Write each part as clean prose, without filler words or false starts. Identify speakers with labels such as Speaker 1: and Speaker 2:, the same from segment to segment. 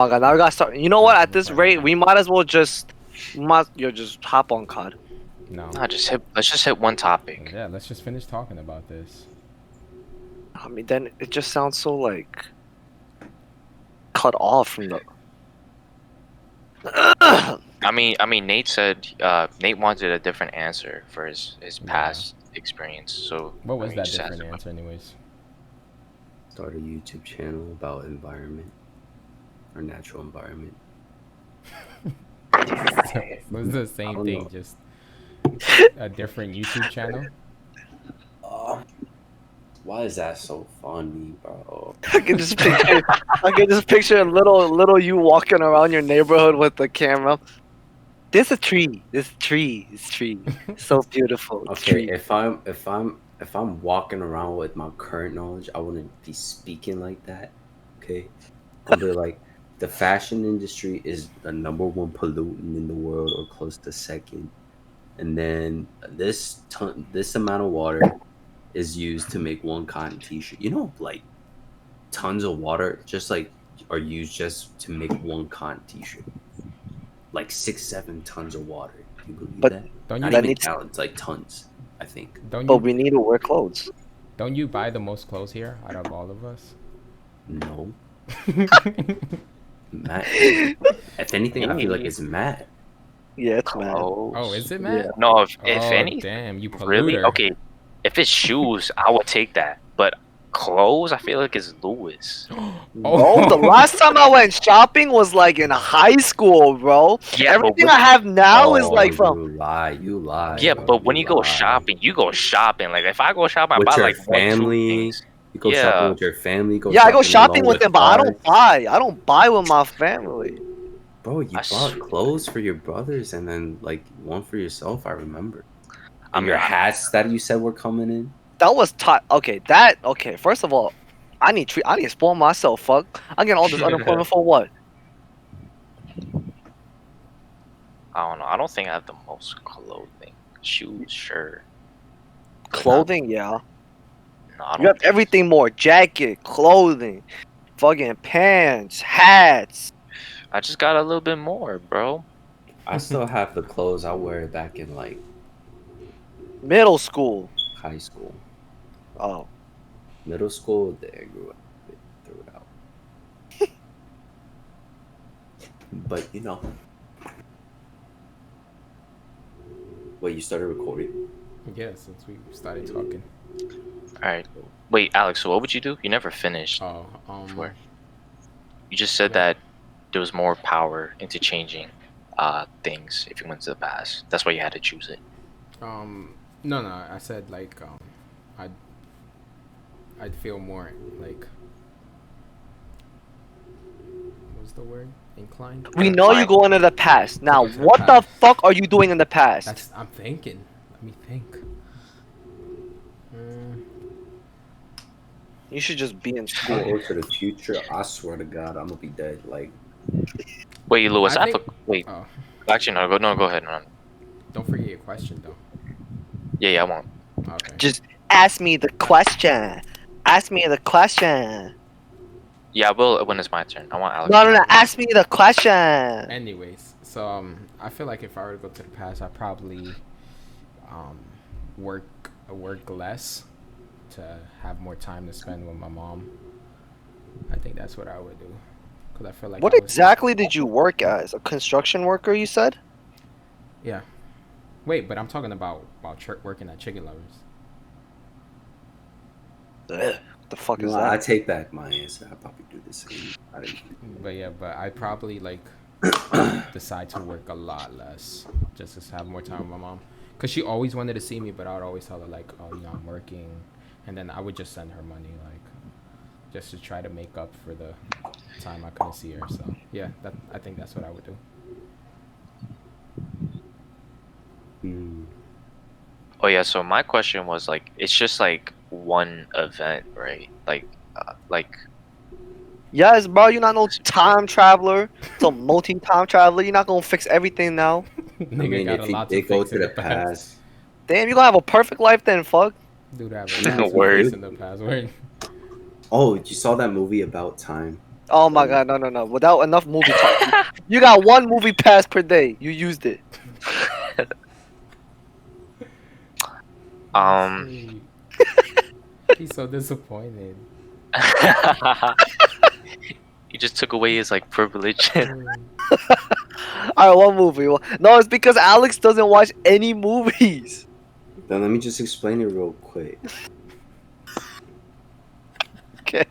Speaker 1: Oh god, now we gotta start. You know what? At this rate, we might as well just just hop on COD.
Speaker 2: No.
Speaker 3: Nah, let's just hit one topic.
Speaker 2: Yeah, let's just finish talking about this.
Speaker 1: I mean, then it just sounds so like cut off from the.
Speaker 3: I mean, Nate said Nate wanted a different answer for his past experience. So
Speaker 2: What was
Speaker 3: I mean,
Speaker 2: that
Speaker 3: just ask
Speaker 2: different
Speaker 3: him.
Speaker 2: answer, anyways?
Speaker 4: Start a YouTube channel about environment or natural environment.
Speaker 2: It was the
Speaker 4: I
Speaker 2: same
Speaker 4: don't
Speaker 2: thing,
Speaker 4: know.
Speaker 2: just a different YouTube channel.
Speaker 4: Why is that so funny, bro?
Speaker 1: I can just picture, a little you walking around your neighborhood with the camera. There's a tree. This tree. So beautiful. It's
Speaker 4: Okay,
Speaker 1: tree.
Speaker 4: if I'm walking around with my current knowledge, I wouldn't be speaking like that. Okay, I'll be like, the fashion industry is the #1 pollutant in the world, or close to second, and then this amount of water is used to make one cotton T-shirt. You know, like tons of water just like are used just to make one cotton T-shirt. Like 6-7 tons of water. Can you believe
Speaker 1: But
Speaker 4: that?
Speaker 2: Don't
Speaker 4: Not
Speaker 2: you?
Speaker 4: even gallons, like tons. I think.
Speaker 2: Don't
Speaker 1: But
Speaker 2: you?
Speaker 1: we need to wear clothes.
Speaker 2: Don't you buy the most clothes here out of all of us?
Speaker 4: No, Matt. If anything, I feel like it's Matt.
Speaker 1: Yeah, it's mad.
Speaker 2: Oh, is it, Matt?
Speaker 3: No, if
Speaker 2: Oh,
Speaker 3: any,
Speaker 2: damn, you
Speaker 3: really,
Speaker 2: polluter.
Speaker 3: okay. If it's shoes, I would take that. But clothes, I feel like it's Lewis.
Speaker 1: Bro, the last time I went shopping was like in high school, bro.
Speaker 3: Yeah, but
Speaker 1: Everything I have now is like from.
Speaker 4: You lie.
Speaker 3: Yeah,
Speaker 4: bro,
Speaker 3: but when
Speaker 4: you
Speaker 3: you go
Speaker 4: lie.
Speaker 3: shopping, you go shopping. Like if I go shopping, I
Speaker 4: With
Speaker 3: buy
Speaker 4: your
Speaker 3: like one, two
Speaker 4: family,
Speaker 3: things.
Speaker 4: you go
Speaker 3: Yeah.
Speaker 4: shopping with your family.
Speaker 1: Yeah, I go shopping
Speaker 4: alone
Speaker 1: with them, but I don't
Speaker 4: cars.
Speaker 1: buy. I don't buy with my family.
Speaker 4: Bro, you
Speaker 3: I
Speaker 4: bought
Speaker 3: s-
Speaker 4: clothes for your brothers and then like one for yourself. I remember.
Speaker 3: I
Speaker 4: And
Speaker 3: mean,
Speaker 4: your hats that you said were coming in.
Speaker 1: That was okay. Okay. First of all, I need to spoil myself. Fuck, I'm getting all this unemployment for what?
Speaker 3: I don't know. I don't think I have the most clothing. Shoes, sure.
Speaker 1: Clothing, yeah.
Speaker 3: No, I
Speaker 1: You have
Speaker 3: don't.
Speaker 1: everything more: jacket, clothing, fucking pants, hats.
Speaker 3: I just got a little bit more, bro.
Speaker 4: I still have the clothes I wear back in like
Speaker 1: Middle school.
Speaker 4: high school.
Speaker 1: Oh,
Speaker 4: Middle school, there I grew up. Threw it out. But you know. Wait, you started recording?
Speaker 2: Yeah, since we started talking.
Speaker 3: All right. Wait, Alex. So what would you do? You never finished.
Speaker 2: Oh,
Speaker 3: Before. You just said that there was more power into changing things if you went to the past. That's why you had to choose it.
Speaker 2: no, I said like, I'd feel more like, what's the word? Inclined.
Speaker 1: we know you go into the past. Now,
Speaker 2: Okay,
Speaker 1: what the
Speaker 2: past.
Speaker 1: fuck are you doing in the past?
Speaker 2: I'm thinking. Let me think.
Speaker 1: You should just be in
Speaker 4: I
Speaker 1: school.
Speaker 4: go to the future. I swear to God, I'm gonna be dead. Like,
Speaker 3: Wait, Lewis.
Speaker 2: I
Speaker 3: I
Speaker 2: think-
Speaker 3: wait.
Speaker 2: Oh,
Speaker 3: Actually, no. Go ahead. No.
Speaker 2: don't forget your question though.
Speaker 3: Yeah, I won't.
Speaker 2: Okay.
Speaker 1: Just ask me the question. Ask me the question.
Speaker 3: Yeah, I will when it's my turn. I want Alex.
Speaker 1: No. Ask me the question.
Speaker 2: Anyways, so I feel like if I were to go to the past, I'd probably work less to have more time to spend with my mom. I think that's what I would do, because I feel like
Speaker 1: What
Speaker 2: I was-
Speaker 1: exactly did you work as? A construction worker, you said?
Speaker 2: Yeah. Wait, but I'm talking about working at Chicken Lovers.
Speaker 1: Ugh, what the fuck is
Speaker 4: I
Speaker 1: that?
Speaker 4: take back my answer. I probably do the same. I didn't.
Speaker 2: But yeah, but I probably like decide to work a lot less just to have more time with my mom, because she always wanted to see me, but I would always tell her like, oh, you know, I'm working, and then I would just send her money like just to try to make up for the time I couldn't see her. So yeah, I think that's what I would do.
Speaker 3: Oh yeah. So my question was like, it's just like one event, right? Like.
Speaker 1: Yes, bro, you're not no time traveler. It's a multi-time traveler. You're not gonna fix everything now.
Speaker 2: Nigga
Speaker 4: I mean,
Speaker 2: got
Speaker 4: if
Speaker 2: a lot
Speaker 4: they
Speaker 2: to
Speaker 4: go
Speaker 2: fix
Speaker 4: to
Speaker 2: in
Speaker 4: the past,
Speaker 1: Damn, you gonna have a perfect life then, fuck.
Speaker 2: Dude, I have a lot to
Speaker 3: Word.
Speaker 2: fix in the past. Word.
Speaker 4: oh, you saw that movie About Time?
Speaker 1: Oh my god, no. Without enough movie time. You got one movie pass per day. You used it.
Speaker 2: He's so disappointed.
Speaker 3: You just took away his like privilege.
Speaker 1: Alright, one movie. No, it's because Alex doesn't watch any movies.
Speaker 4: Then let me just explain it real quick.
Speaker 1: Okay.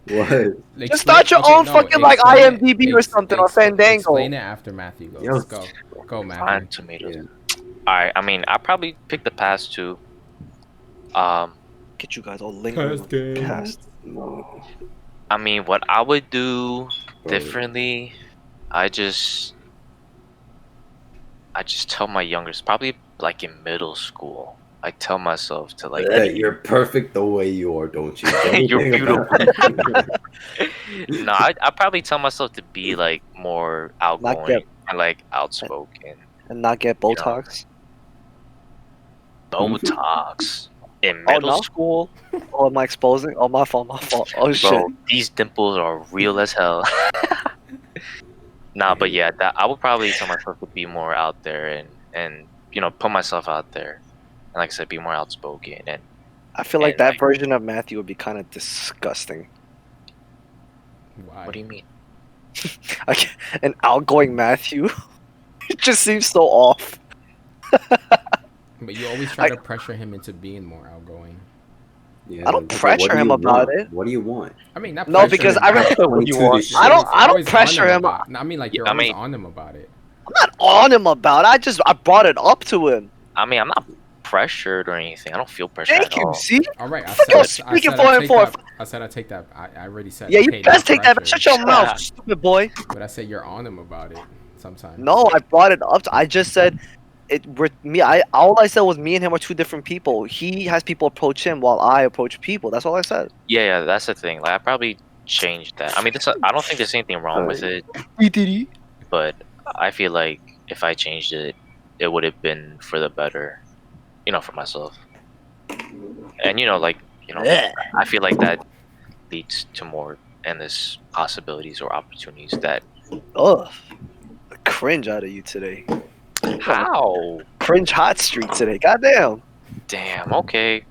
Speaker 4: What?
Speaker 1: Just start your own fucking, like, IMDb or something, or Fandango.
Speaker 2: Explain it after Matthew goes.
Speaker 4: Yo.
Speaker 2: Go,
Speaker 3: Rotten
Speaker 2: Matthew.
Speaker 3: Tomatoes.
Speaker 4: Yeah.
Speaker 3: Alright, I mean, I probably picked the past two.
Speaker 1: Get you guys all lingering on the cast.
Speaker 4: No.
Speaker 3: I mean, what I would do
Speaker 4: Bro.
Speaker 3: differently, I just tell my youngest, probably like in middle school, I tell myself to like,
Speaker 4: Hey, you're perfect the way you are, don't you?
Speaker 3: You're
Speaker 4: Anything about-
Speaker 3: no, I probably tell myself to be like more outgoing
Speaker 1: get-
Speaker 3: and like outspoken.
Speaker 1: And not get Botox.
Speaker 3: Botox in
Speaker 1: Oh,
Speaker 3: middle
Speaker 1: no?
Speaker 3: school,
Speaker 1: Oh, am I exposing? Oh, my fault. Oh, shit.
Speaker 3: bro. These dimples are real as hell. Nah, but yeah, I would probably tell myself to be more out there and put myself out there, and like I said, be more outspoken. And
Speaker 1: I feel like
Speaker 3: and,
Speaker 1: that
Speaker 3: like-
Speaker 1: version of Matthew would be kind of disgusting.
Speaker 2: Why?
Speaker 3: what do you mean?
Speaker 1: Like, an outgoing Matthew. It just seems so off.
Speaker 2: But you always try to pressure him into being more outgoing.
Speaker 4: Yeah,
Speaker 1: I don't
Speaker 4: but
Speaker 1: pressure
Speaker 4: what do
Speaker 1: him
Speaker 4: you
Speaker 1: about
Speaker 4: want?
Speaker 1: it.
Speaker 4: What do you want?
Speaker 2: I mean, not
Speaker 1: No,
Speaker 2: pressure
Speaker 1: because
Speaker 2: him,
Speaker 1: I
Speaker 2: but
Speaker 1: remember
Speaker 4: what you
Speaker 3: want.
Speaker 2: you're
Speaker 1: I don't
Speaker 2: always on
Speaker 1: pressure him.
Speaker 2: about- I mean, like you're
Speaker 3: I
Speaker 2: always
Speaker 3: mean-
Speaker 2: on him about it.
Speaker 1: I'm not on him about it. I brought it up to him.
Speaker 3: I mean, I'm not pressured or anything. I don't feel pressured
Speaker 1: Thank
Speaker 3: at
Speaker 1: you.
Speaker 3: all.
Speaker 1: See?
Speaker 2: All right, I
Speaker 1: Fuck,
Speaker 2: said,
Speaker 1: I was speaking for him for-
Speaker 2: I said I take that. I already said.
Speaker 1: Yeah, you
Speaker 2: okay,
Speaker 1: best
Speaker 2: no
Speaker 1: take that.
Speaker 2: pressure.
Speaker 1: Shut your mouth, stupid boy.
Speaker 2: But I said you're on him about it sometimes.
Speaker 1: No, I brought it up. I just said all I said was me and him are two different people. He has people approach him while I approach people. That's all I said.
Speaker 3: Yeah, that's the thing. Like, I probably changed that. I mean, I don't think there's anything wrong with it, but I feel like if I changed it, it would have been for the better, for myself. And I feel like that leads to more endless possibilities or opportunities that.
Speaker 1: Ugh. Cringe out of you today.
Speaker 3: How?
Speaker 1: Cringe hot streak today. Goddamn.
Speaker 3: Damn. Okay.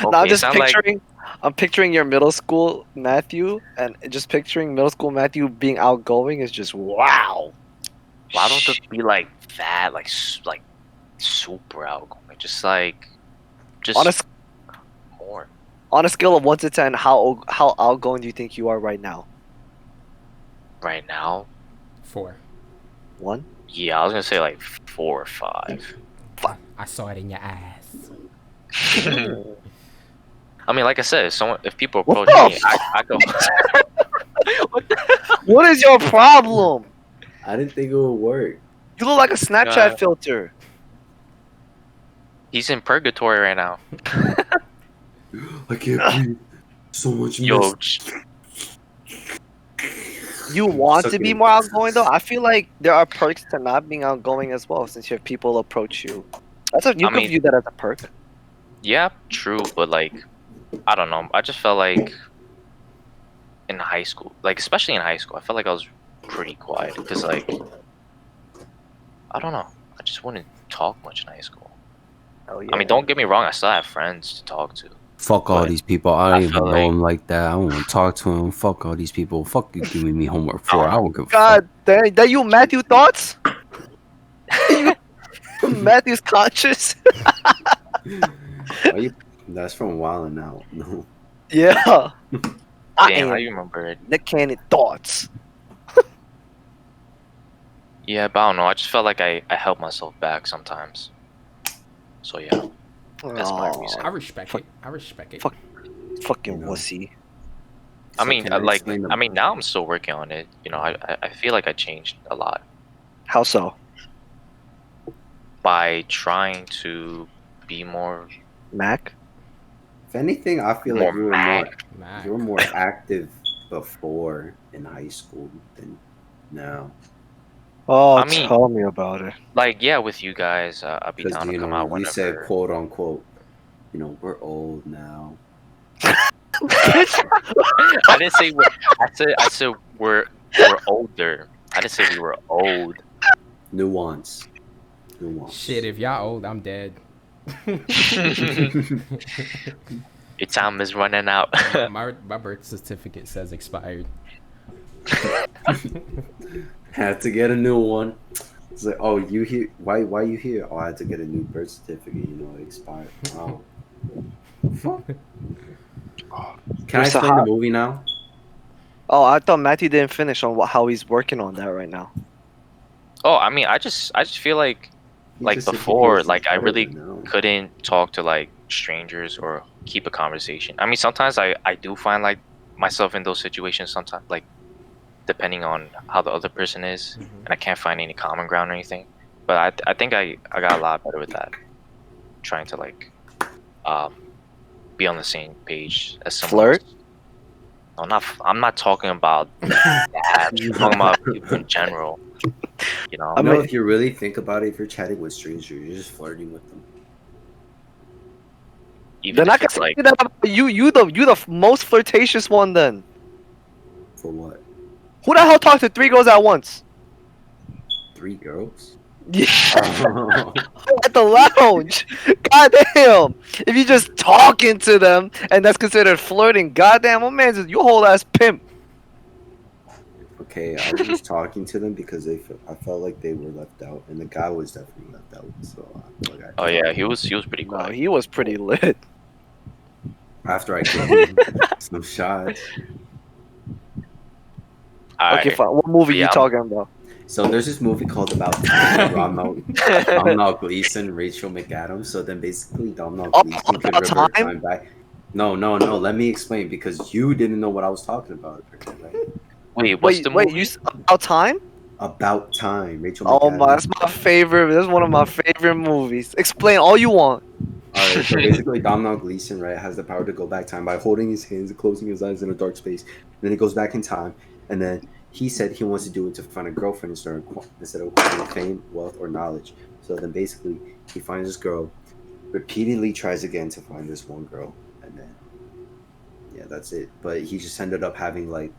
Speaker 1: Now I'm just
Speaker 3: sound like-
Speaker 1: picturing. I'm picturing your middle school Matthew, and just picturing middle school Matthew being outgoing is just wow.
Speaker 3: Why don't it be like that? Like super outgoing. Just
Speaker 1: On a
Speaker 3: more.
Speaker 1: on a scale of 1 to 10, how outgoing do you think you are right now?
Speaker 3: Right now,
Speaker 2: 4.
Speaker 1: 1.
Speaker 3: yeah, I was gonna say like 4 or 5.
Speaker 2: I saw it in your eyes.
Speaker 3: I mean, like I said, if people
Speaker 1: What
Speaker 3: approach me,
Speaker 1: the
Speaker 3: I go.
Speaker 1: What is your problem?
Speaker 4: I didn't think it would work.
Speaker 1: You look like a Snapchat
Speaker 3: God.
Speaker 1: filter.
Speaker 3: He's in purgatory right now.
Speaker 4: I can't breathe. So much
Speaker 3: Yo,
Speaker 4: mist.
Speaker 1: You want to
Speaker 4: Sucking.
Speaker 1: be more outgoing though? I feel like there are perks to not being outgoing as well, since you have people approach you. You
Speaker 3: I
Speaker 1: could
Speaker 3: mean-
Speaker 1: view that as a perk.
Speaker 3: yeah, true, but like, I don't know. I just felt like in high school, like especially in high school, I felt like I was pretty quiet because like, I don't know. I just wouldn't talk much in high school.
Speaker 1: Oh yeah.
Speaker 3: I mean, don't get me wrong. I still have friends to talk to.
Speaker 4: Fuck all
Speaker 3: But
Speaker 4: these people. I
Speaker 3: I
Speaker 4: don't even
Speaker 3: feel
Speaker 4: know
Speaker 3: like-
Speaker 4: them like that. I don't want to talk to them. Fuck all these people. Fuck you giving me homework for. I don't give a
Speaker 1: God dang, that you Matthew thoughts? Matthew's conscious.
Speaker 4: fuck. Why you, that's from Wildin' Out. No.
Speaker 1: Yeah. I
Speaker 3: Damn,
Speaker 1: am
Speaker 3: I remember it.
Speaker 1: Nick Cannon thoughts.
Speaker 3: Yeah, but I don't know. I just felt like I held myself back sometimes. So yeah, That's my
Speaker 1: Aw,
Speaker 3: reason.
Speaker 2: I respect
Speaker 1: Fuck.
Speaker 2: it. I respect it.
Speaker 1: Fuck. Fucking
Speaker 4: You know.
Speaker 1: wussy.
Speaker 3: I
Speaker 4: So
Speaker 3: mean,
Speaker 4: can
Speaker 3: like,
Speaker 4: explain the-
Speaker 3: I mean, now I'm still working on it. I feel like I changed a lot
Speaker 1: How so?
Speaker 3: by trying to be more.
Speaker 1: Mac?
Speaker 4: If anything, I feel like
Speaker 3: More
Speaker 2: Mac.
Speaker 4: you were more active before in high school than now.
Speaker 1: Oh,
Speaker 3: I mean-
Speaker 1: tell me about it.
Speaker 3: Like, yeah, with you guys, I'll be
Speaker 4: Because
Speaker 3: down to
Speaker 4: you
Speaker 3: come
Speaker 4: know,
Speaker 3: out
Speaker 4: we said
Speaker 3: whenever.
Speaker 4: quote unquote, we're old now.
Speaker 3: I didn't say I said we're older. I didn't say we were old.
Speaker 4: Nuance.
Speaker 2: Shit, if y'all old, I'm dead.
Speaker 3: Your time is running out.
Speaker 2: my birth certificate says expired.
Speaker 4: Had to get a new one. It's like, oh, you here? Why you here? Oh, I had to get a new birth certificate. You know, it expired. Wow. Fuck. Can I explain the movie now?
Speaker 1: Oh, I thought Matthew didn't finish on how he's working on that right now.
Speaker 3: Oh, I mean, I just feel like before, like I really couldn't talk to like strangers or keep a conversation. I mean, sometimes I do find like myself in those situations sometimes, like depending on how the other person is, and I can't find any common ground or anything. But I think I got a lot better with that, trying to like be on the same page as someone.
Speaker 1: Flirt?
Speaker 3: No, I'm not talking about that. I'm talking about people in general. You know,
Speaker 4: I know if you really think about it, if you're chatting with strangers, you're just flirting with them.
Speaker 3: even
Speaker 1: Then I
Speaker 3: if
Speaker 1: can
Speaker 3: it's
Speaker 1: say
Speaker 3: like
Speaker 1: that about you the most flirtatious one then.
Speaker 4: For what?
Speaker 1: Who the hell talked to 3 girls at once?
Speaker 4: 3 girls?
Speaker 1: Yeah, at the lounge. Goddamn. If you just talking to them and that's considered flirting, goddamn, my man's you a whole ass pimp.
Speaker 4: Okay, I was just talking to them because I felt like they were left out, and the guy was definitely left out. So I feel like
Speaker 3: oh yeah, he was pretty
Speaker 1: No,
Speaker 3: quiet.
Speaker 1: he was pretty lit.
Speaker 4: after I gave him some shots.
Speaker 1: Okay, fine. What movie
Speaker 3: Yeah,
Speaker 1: you talking about?
Speaker 4: So there's this movie called About Time. Domhnall Gleeson, Rachel McAdams. So then basically Domhnall Gleeson could
Speaker 1: About
Speaker 4: revert
Speaker 1: Time?
Speaker 4: time back. No. Let me explain because you didn't know what I was talking about. Right?
Speaker 3: Wait, what's the movie?
Speaker 1: You About Time?
Speaker 4: About Time, Rachel
Speaker 1: Oh
Speaker 4: McAdams.
Speaker 1: my, that's my favorite. That's one of my favorite movies. Explain all you want.
Speaker 4: Alright, so basically Domhnall Gleeson, right, has the power to go back time by holding his hands and closing his eyes in a dark space. And then he goes back in time, and then he said he wants to do it to find a girlfriend instead of acquiring fame, wealth, or knowledge. So then basically he finds this girl, repeatedly tries again to find this one girl, and then yeah, that's it. But he just ended up having like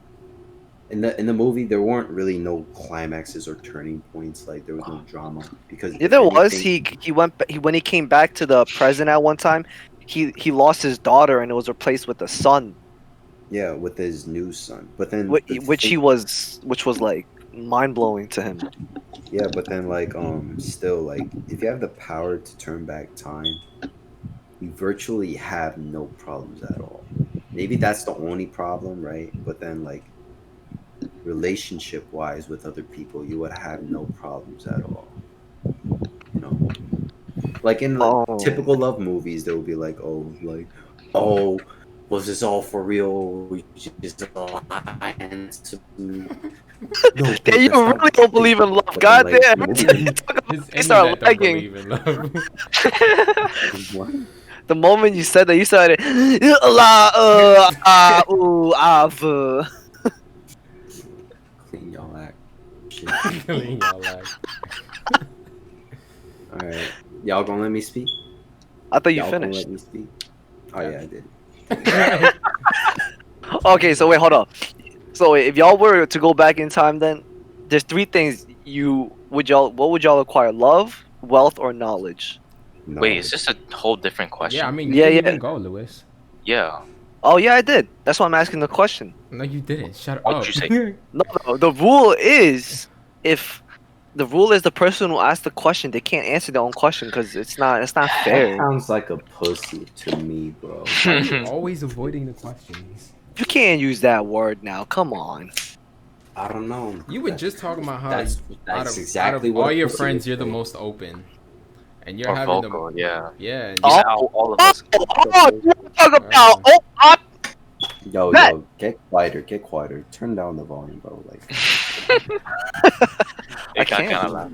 Speaker 4: in the movie there weren't really no climaxes or turning points, like there was no drama because
Speaker 1: Yeah, there was. When he came back to the present at one time, he lost his daughter and it was replaced with a son,
Speaker 4: yeah, with his new son. But then
Speaker 1: which was like mind blowing to him.
Speaker 4: yeah, but then like still like if you have the power to turn back time, you virtually have no problems at all. Maybe that's the only problem, right? But then like relationship wise with other people, you would have no problems at all. You know? Like in typical love movies, there will be like, oh, was this all for real? We just all handsome. No,
Speaker 1: Yeah, you really don't believe in love. Goddamn. Every time you talk about it, you start lagging. The moment you said that, you started.
Speaker 4: Clean y'all act. Shit.
Speaker 2: Clean y'all act.
Speaker 4: Alright. Y'all gonna let me speak?
Speaker 1: I thought you
Speaker 4: Y'all gonna
Speaker 1: finished.
Speaker 4: let me speak? Oh yeah, I did.
Speaker 1: Okay, so wait, hold on. So if y'all were to go back in time, then there's 3 things what would y'all acquire? Love, wealth, or knowledge?
Speaker 4: No.
Speaker 3: Wait, is this a whole different question?
Speaker 2: Yeah, I mean,
Speaker 1: Yeah,
Speaker 2: you didn't
Speaker 1: yeah.
Speaker 2: even go, Lewis.
Speaker 3: Yeah.
Speaker 1: Oh yeah, I did. That's why I'm asking the question.
Speaker 2: No, you didn't. Shut
Speaker 3: What
Speaker 2: up.
Speaker 3: did you say?
Speaker 1: No, the rule is the person who asked the question, they can't answer their own question because it's not
Speaker 4: That
Speaker 1: fair.
Speaker 4: sounds like a pussy to me, bro.
Speaker 2: Why are you always avoiding the questions?
Speaker 1: You can't use that word now. Come on.
Speaker 4: I don't know.
Speaker 2: You were just talking about how
Speaker 4: That's
Speaker 2: out of
Speaker 4: exactly
Speaker 2: all
Speaker 4: what a
Speaker 2: your
Speaker 4: pussy
Speaker 2: friends,
Speaker 4: is,
Speaker 2: you're the
Speaker 4: bro.
Speaker 2: most open, and you're
Speaker 3: Or
Speaker 2: having
Speaker 3: vocal,
Speaker 2: the
Speaker 3: yeah.
Speaker 2: yeah. And
Speaker 3: You
Speaker 1: Oh,
Speaker 3: said all of us.
Speaker 1: you talk about
Speaker 4: Yo,
Speaker 1: Matt.
Speaker 4: yo, get quieter. Turn down the volume, bro. Like,
Speaker 3: It got
Speaker 1: can't.
Speaker 3: kind of loud.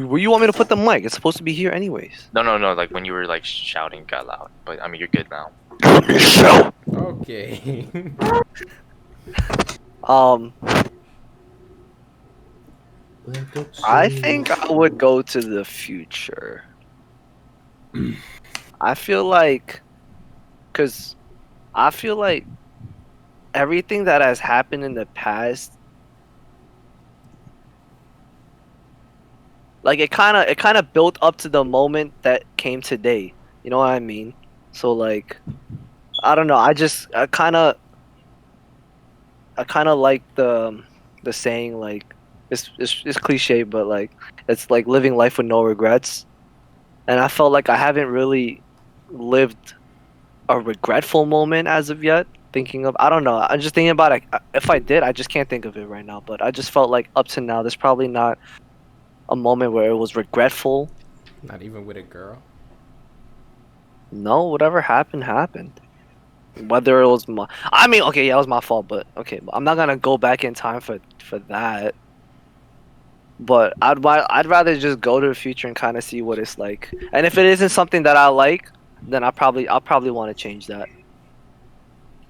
Speaker 1: Where you want me to put the mic? It's supposed to be here anyways.
Speaker 3: No. Like when you were like shouting, it got loud. But I mean, you're good now.
Speaker 2: Okay.
Speaker 1: I think I would go to the future. I feel like, cause I feel like everything that has happened in the past, like it kind of built up to the moment that came today. You know what I mean? So like, I don't know. I kind of like the saying like it's cliche, but like it's like living life with no regrets. And I felt like I haven't really lived a regretful moment as of yet. Thinking of, I don't know. I'm just thinking about it. If I did, I just can't think of it right now. But I just felt like up to now, there's probably not a moment where it was regretful.
Speaker 2: Not even with a girl.
Speaker 1: No, whatever happened happened. Whether it was my, I mean, okay, yeah, it was my fault, but okay, I'm not gonna go back in time for that. But I'd rather just go to the future and kind of see what it's like. And if it isn't something that I like, then I'll probably want to change that.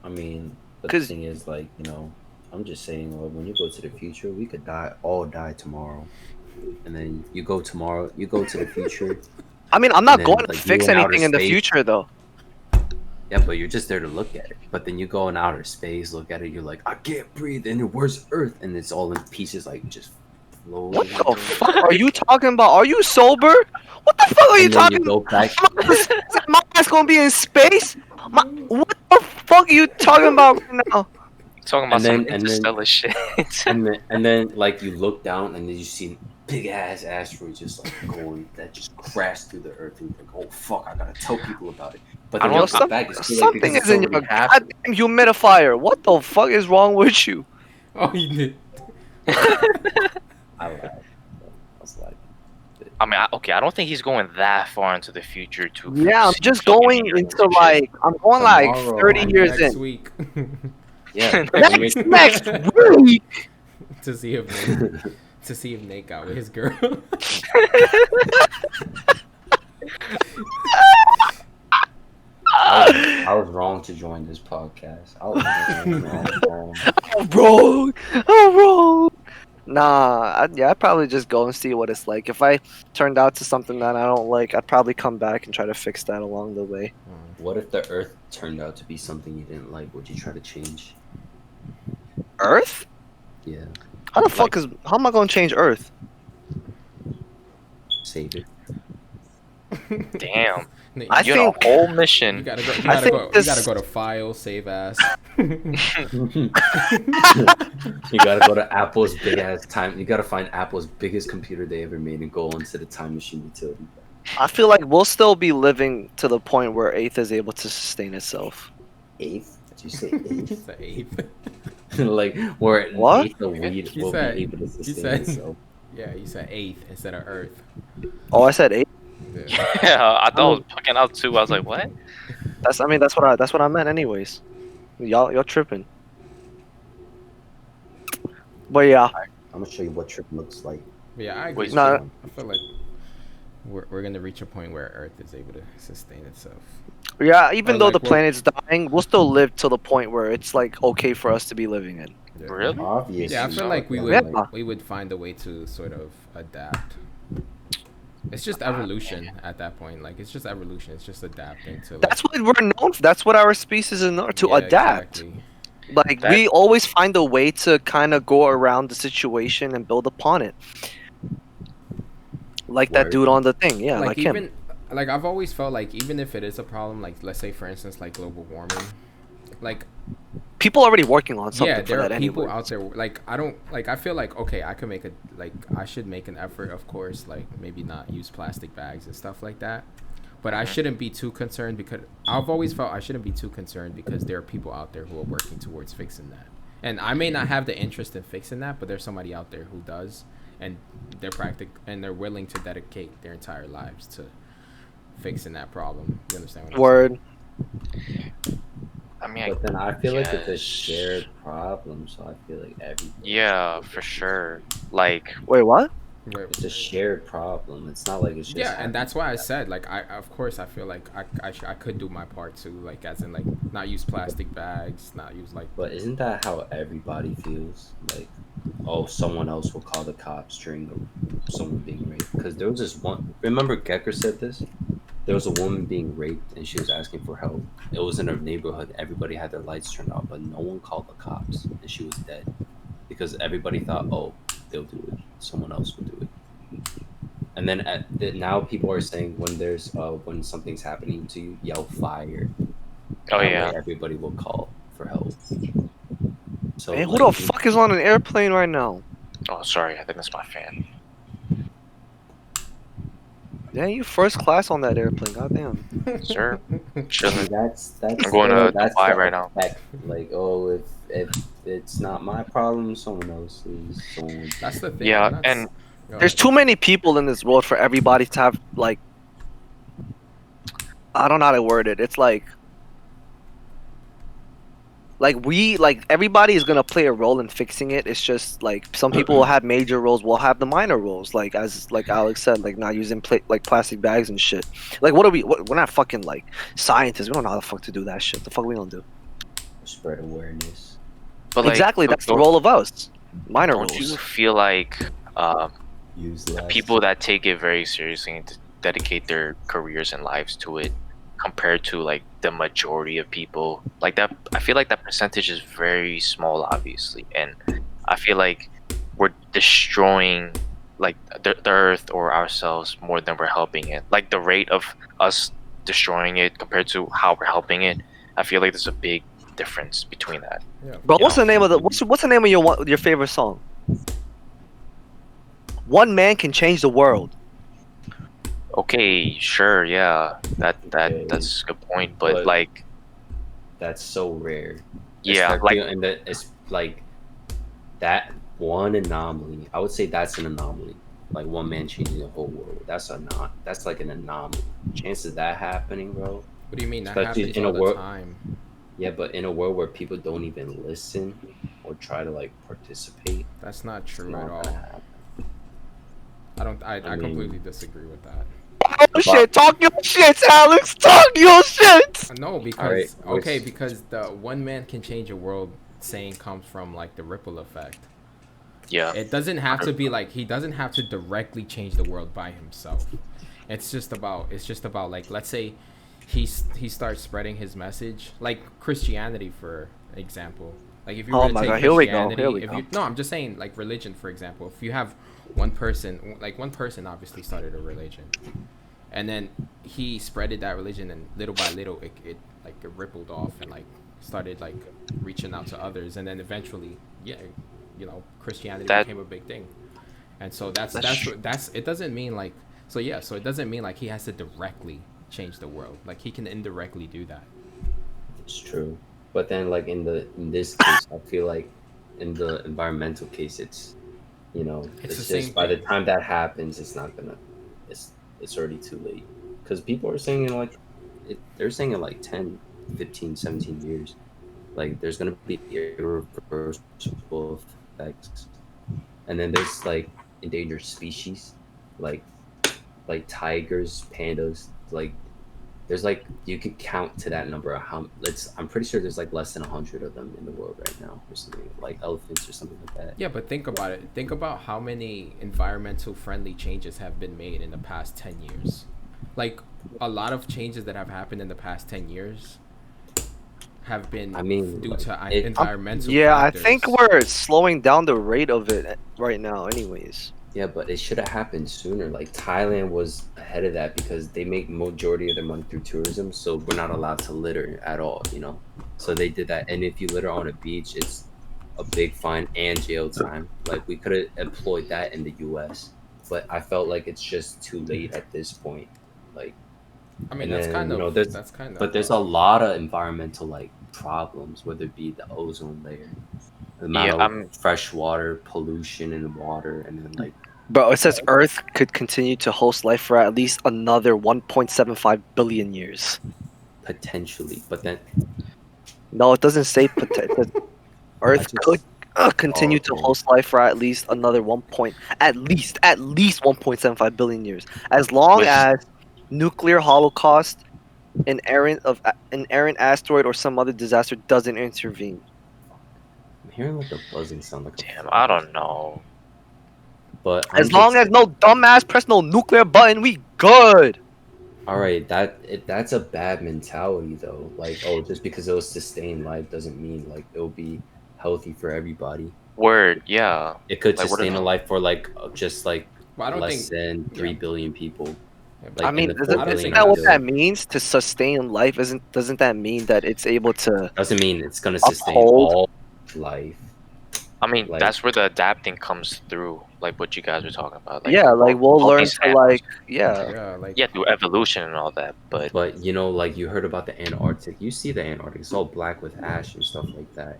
Speaker 4: I mean, the
Speaker 1: 'Cause-
Speaker 4: thing is, like, I'm just saying, like, when you go to the future, we could all die tomorrow, and then you go tomorrow, you go to the future.
Speaker 1: I mean, I'm not
Speaker 4: then,
Speaker 1: going to
Speaker 4: like,
Speaker 1: fix
Speaker 4: you in outer
Speaker 1: anything in the
Speaker 4: space-
Speaker 1: future though.
Speaker 4: Yeah, but you're just there to look at it. But then you go in outer space, look at it, you're like, I can't breathe, and where's Earth? And it's all in pieces, like just floating.
Speaker 1: What the fuck are you talking about? Are you sober? What the fuck are you
Speaker 4: And then
Speaker 1: talking
Speaker 4: you go back.
Speaker 1: about? My ass gonna be in space? What the fuck are you talking about right now?
Speaker 3: Talking about
Speaker 4: And
Speaker 3: some
Speaker 4: then- and then-
Speaker 3: interstellar shit.
Speaker 4: and then like you look down and then you see big ass asteroid just like going that just crashed through the earth and you're like, oh fuck, I gotta tell people about it. But
Speaker 3: I
Speaker 4: then
Speaker 3: don't
Speaker 4: you
Speaker 3: know,
Speaker 4: look back, it's too late
Speaker 1: Something
Speaker 4: because it's
Speaker 1: is in your
Speaker 4: already happened.
Speaker 1: goddamn humidifier. What the fuck is wrong with you?
Speaker 2: Oh, you did.
Speaker 4: I lied. I was like,
Speaker 3: I mean, okay, I don't think he's going that far into the future to.
Speaker 1: Yeah, I'm
Speaker 3: see
Speaker 1: just
Speaker 3: fucking
Speaker 1: going
Speaker 3: aliens
Speaker 1: into
Speaker 3: and shit.
Speaker 1: like I'm going like
Speaker 4: Tomorrow,
Speaker 1: 30 years
Speaker 2: Next
Speaker 1: in.
Speaker 2: week
Speaker 4: yeah.
Speaker 1: Next week.
Speaker 2: to see if Nate got with his girl.
Speaker 4: I was wrong to join this podcast. I was wrong.
Speaker 1: I'm wrong. I'm wrong. Nah, I'd probably just go and see what it's like. If I turned out to something that I don't like, I'd probably come back and try to fix that along the way.
Speaker 4: What if the Earth turned out to be something you didn't like? Would you try to change?
Speaker 1: Earth?
Speaker 4: Yeah,
Speaker 1: How the fuck is? How am I gonna change Earth?
Speaker 4: save it.
Speaker 3: Damn,
Speaker 2: Nate,
Speaker 1: I
Speaker 3: you had
Speaker 1: think-
Speaker 3: a whole
Speaker 2: you
Speaker 3: mission.
Speaker 2: gotta go. You
Speaker 1: I
Speaker 2: gotta
Speaker 1: think
Speaker 2: go.
Speaker 1: this-
Speaker 2: You gotta go to File, Save As.
Speaker 4: You gotta go to Apple's big ass time. You gotta find Apple's biggest computer they ever made and go onto the time machine utility.
Speaker 1: I feel like we'll still be living to the point where Eighth is able to sustain itself.
Speaker 4: Eighth? Did you say
Speaker 2: It's
Speaker 4: eighth?
Speaker 2: the eighth.
Speaker 4: Like where an
Speaker 1: What?
Speaker 4: eighth of weed
Speaker 2: You
Speaker 4: will
Speaker 2: said-
Speaker 4: be able to
Speaker 2: you
Speaker 4: sustain
Speaker 2: said-
Speaker 4: itself.
Speaker 2: Yeah, you said eighth instead of Earth.
Speaker 1: Oh, I said eighth.
Speaker 2: Yeah.
Speaker 3: Yeah, I thought I was fucking out too. I was like, what?
Speaker 1: That's what I meant anyways. Y'all tripping. But yeah,
Speaker 4: I'm gonna show you what trip looks like.
Speaker 2: But yeah, I agree.
Speaker 3: Wait,
Speaker 1: no.
Speaker 2: I feel like we're gonna reach a point where Earth is able to sustain itself.
Speaker 1: yeah. Even
Speaker 2: Or
Speaker 1: though
Speaker 2: like
Speaker 1: the
Speaker 2: what-
Speaker 1: planet's dying, we'll still live to the point where it's like okay for us to be living in.
Speaker 2: Yeah.
Speaker 3: Really?
Speaker 4: Obviously.
Speaker 2: Yeah, I feel like we
Speaker 1: Yeah.
Speaker 2: would find a way to sort of adapt. It's just evolution at that point. Like it's just evolution. It's just adapting to. Like,
Speaker 1: That's what we're known for. That's what our species is known to
Speaker 2: yeah,
Speaker 1: adapt.
Speaker 2: exactly.
Speaker 1: Like
Speaker 3: That-
Speaker 1: we always find a way to kind of go around the situation and build upon it. Like that
Speaker 4: Word.
Speaker 1: dude on the thing, yeah, like him.
Speaker 2: even like I've always felt like even if it is a problem, like let's say for instance like global warming, like
Speaker 1: People are already working on something
Speaker 2: yeah,
Speaker 1: for
Speaker 2: there
Speaker 1: that
Speaker 2: are people
Speaker 1: anyway.
Speaker 2: out there like I don't like I feel like okay, I could make a like I should make an effort, of course, like maybe not use plastic bags and stuff like that. But I shouldn't be too concerned because I've always felt I shouldn't be too concerned because there are people out there who are working towards fixing that. And I may not have the interest in fixing that, but there's somebody out there who does, and they're willing to dedicate their entire lives to fixing that problem. You understand what I'm
Speaker 1: Word.
Speaker 3: I mean,
Speaker 4: But then I feel like it's a
Speaker 3: guess.
Speaker 4: shared problem, so I feel like everybody.
Speaker 3: yeah, for sure. Like,
Speaker 1: Wait, what?
Speaker 2: saying? Wait,
Speaker 4: It's a shared problem. It's not like it's just.
Speaker 2: yeah, and that's why I said like I of course I feel like I could do my part too, like as in like not use plastic bags, not use like
Speaker 4: But isn't that how everybody feels? Like, oh, someone else will call the cops during someone being raped. Because there was this one. Remember Gecker said this? there was a woman being raped and she was asking for help. It was in her neighborhood. Everybody had their lights turned off, but no one called the cops, and she was dead because everybody thought, oh, they'll do it. Someone else will do it. And then now people are saying when something's happening to you, yell fire.
Speaker 3: Oh
Speaker 4: That
Speaker 3: yeah.
Speaker 4: way everybody will call for help. So
Speaker 1: Hey, who
Speaker 4: like,
Speaker 1: the fuck is on an airplane right now?
Speaker 3: Oh, sorry. I think that's my fan.
Speaker 1: Yeah, you first class on that airplane. Goddamn.
Speaker 3: Sir,
Speaker 4: See,
Speaker 3: chilling.
Speaker 4: that's
Speaker 3: I'm going to
Speaker 4: that's
Speaker 3: Dubai
Speaker 4: the
Speaker 3: right now.
Speaker 4: effect. Like, oh, if it's not my problem, someone else's. Someone.
Speaker 2: That's the thing.
Speaker 3: Yeah,
Speaker 2: I'm not
Speaker 3: and
Speaker 2: Go
Speaker 1: There's
Speaker 2: ahead.
Speaker 1: too many people in this world for everybody to have like. I don't know how to word it. It's like everybody is gonna play a role in fixing it. It's just like some people will have major roles, we'll have the minor roles, like as like Alex said, like not using like plastic bags and shit. Like what are we? We're not fucking like scientists. We don't know how the fuck to do that shit. The fuck we gonna do?
Speaker 4: Spread awareness.
Speaker 3: but like,
Speaker 1: Exactly. That's the
Speaker 3: don't-
Speaker 1: role of us. Minor
Speaker 3: Don't
Speaker 1: roles.
Speaker 3: you feel like
Speaker 4: Use less.
Speaker 3: people that take it very seriously and dedicate their careers and lives to it compared to like the majority of people like that? I feel like that percentage is very small, obviously, and I feel like we're destroying like the earth or ourselves more than we're helping it. Like the rate of us destroying it compared to how we're helping it, I feel like there's a big difference between that.
Speaker 2: Yeah.
Speaker 1: Bro,
Speaker 3: You
Speaker 1: what's
Speaker 3: know.
Speaker 1: the name of the what's the name of your favorite song? One man can change the world.
Speaker 3: Okay, sure, yeah,
Speaker 4: Okay.
Speaker 3: that's a good point, but
Speaker 4: But-
Speaker 3: like,
Speaker 4: That's so rare.
Speaker 3: yeah,
Speaker 4: Especially
Speaker 3: like,
Speaker 4: in it's like that one anomaly. I would say that's an anomaly. Like one man changing the whole world. That's like an anomaly. Chances of that happening, bro.
Speaker 2: What do you mean? That
Speaker 4: Especially
Speaker 2: happens
Speaker 4: in a
Speaker 2: all the
Speaker 4: world-
Speaker 2: time.
Speaker 4: Yeah, but in a world where people don't even listen or try to like participate,
Speaker 2: That's not
Speaker 4: it's
Speaker 2: true
Speaker 4: not
Speaker 2: at all.
Speaker 4: gonna happen.
Speaker 2: I
Speaker 4: I mean-
Speaker 2: completely disagree with that.
Speaker 1: Oh shit! Talk your shit, Alex. Talk your shit.
Speaker 2: No, because
Speaker 4: Alright,
Speaker 2: okay,
Speaker 4: which-
Speaker 2: because the one man can change a world saying comes from like the ripple effect.
Speaker 3: yeah,
Speaker 2: It doesn't have to be like he doesn't have to directly change the world by himself. It's just about like let's say he starts spreading his message like Christianity for example. Like if you were
Speaker 1: Oh
Speaker 2: to
Speaker 1: my
Speaker 2: take
Speaker 1: God, here we go,
Speaker 2: Christianity,
Speaker 1: here we
Speaker 2: if
Speaker 1: go.
Speaker 2: you no, I'm just saying like religion for example. If you have one person obviously started a religion, and then he spreaded that religion, and little by little it rippled off and like started like reaching out to others, and then eventually Christianity
Speaker 3: That-
Speaker 2: became a big thing. And so that's
Speaker 1: true.
Speaker 2: it doesn't mean like so it doesn't mean like he has to directly change the world. Like he can indirectly do that.
Speaker 4: It's true. But then like in this case, I feel like in the environmental case it's
Speaker 2: It's
Speaker 4: it's
Speaker 2: the
Speaker 4: just
Speaker 2: same
Speaker 4: by the
Speaker 2: thing.
Speaker 4: time that happens it's not gonna it's already too late. Because people are saying they're saying in like 10, 15, 17 years. Like there's gonna be irreversible effects. And then there's like endangered species, like tigers, pandas, like there's like you could count to that number of how I'm pretty sure there's like less than 100 of them in the world right now or something like elephants or something like that.
Speaker 2: Yeah, but think about it. Think about how many environmental friendly changes have been made in the past 10 years. Like a lot of changes that have happened in the past 10 years have been
Speaker 4: I mean,
Speaker 2: due
Speaker 4: like,
Speaker 2: to
Speaker 4: it-
Speaker 2: environmental
Speaker 1: Yeah, I
Speaker 2: factors.
Speaker 1: think we're slowing down the rate of it right now. Anyways.
Speaker 4: Yeah, but it should have happened sooner. Like Thailand was ahead of that because they make majority of their money through tourism, so we're not allowed to litter at all, So they did that, and if you litter on a beach, it's a big fine and jail time. Like we could have employed that in the U.S., but I felt like it's just too late at this point. Like,
Speaker 2: I mean
Speaker 4: and
Speaker 2: that's
Speaker 4: then,
Speaker 2: kind of
Speaker 4: there's-
Speaker 2: that's kind of
Speaker 4: but there's a lot of environmental like problems, whether it be the ozone layer, the amount
Speaker 3: Yeah,
Speaker 4: of fresh water pollution in the water, and then like.
Speaker 1: Bro, it says Earth could continue to host life for at least another 1.75 billion years.
Speaker 4: Potentially, but then
Speaker 1: No, it doesn't say Earth
Speaker 4: just-
Speaker 1: could continue to
Speaker 4: okay.
Speaker 1: host life for at least another at least 1.75 billion years, as long
Speaker 3: Which-
Speaker 1: as nuclear holocaust, an errant asteroid, or some other disaster doesn't intervene.
Speaker 4: I'm hearing like a buzzing sound like
Speaker 3: damn, I don't know.
Speaker 4: But
Speaker 1: As long as no dumbass press no nuclear button, we good.
Speaker 4: All right, that's a bad mentality though. Like, oh, just because it'll sustain life doesn't mean like it'll be healthy for everybody.
Speaker 3: Word, yeah.
Speaker 4: It could
Speaker 3: Like, what
Speaker 4: sustain
Speaker 3: if?
Speaker 4: a life for like just like
Speaker 2: Well, I don't
Speaker 4: less
Speaker 2: think.
Speaker 4: than
Speaker 2: Yeah.
Speaker 4: 3 billion people.
Speaker 2: Yeah,
Speaker 1: I
Speaker 4: Like, and
Speaker 1: mean,
Speaker 4: the four
Speaker 2: I don't
Speaker 1: isn't
Speaker 4: billion
Speaker 2: think
Speaker 1: that
Speaker 4: are
Speaker 1: what
Speaker 2: it's.
Speaker 1: that
Speaker 4: still
Speaker 1: means to sustain life? Doesn't that mean that it's able to
Speaker 4: doesn't mean it's gonna sustain
Speaker 1: uphold?
Speaker 4: all life.
Speaker 3: I mean,
Speaker 4: Like,
Speaker 3: that's where the adapting comes through, like what you guys were talking about. Like
Speaker 1: Yeah, like we'll
Speaker 3: all
Speaker 1: learn
Speaker 3: these
Speaker 1: to
Speaker 3: animals,
Speaker 1: like, yeah.
Speaker 2: Yeah, like.
Speaker 3: yeah, through evolution and all that. But
Speaker 4: but you know, like you heard about the Antarctic. You see the Antarctic; it's all black with ash and stuff like that.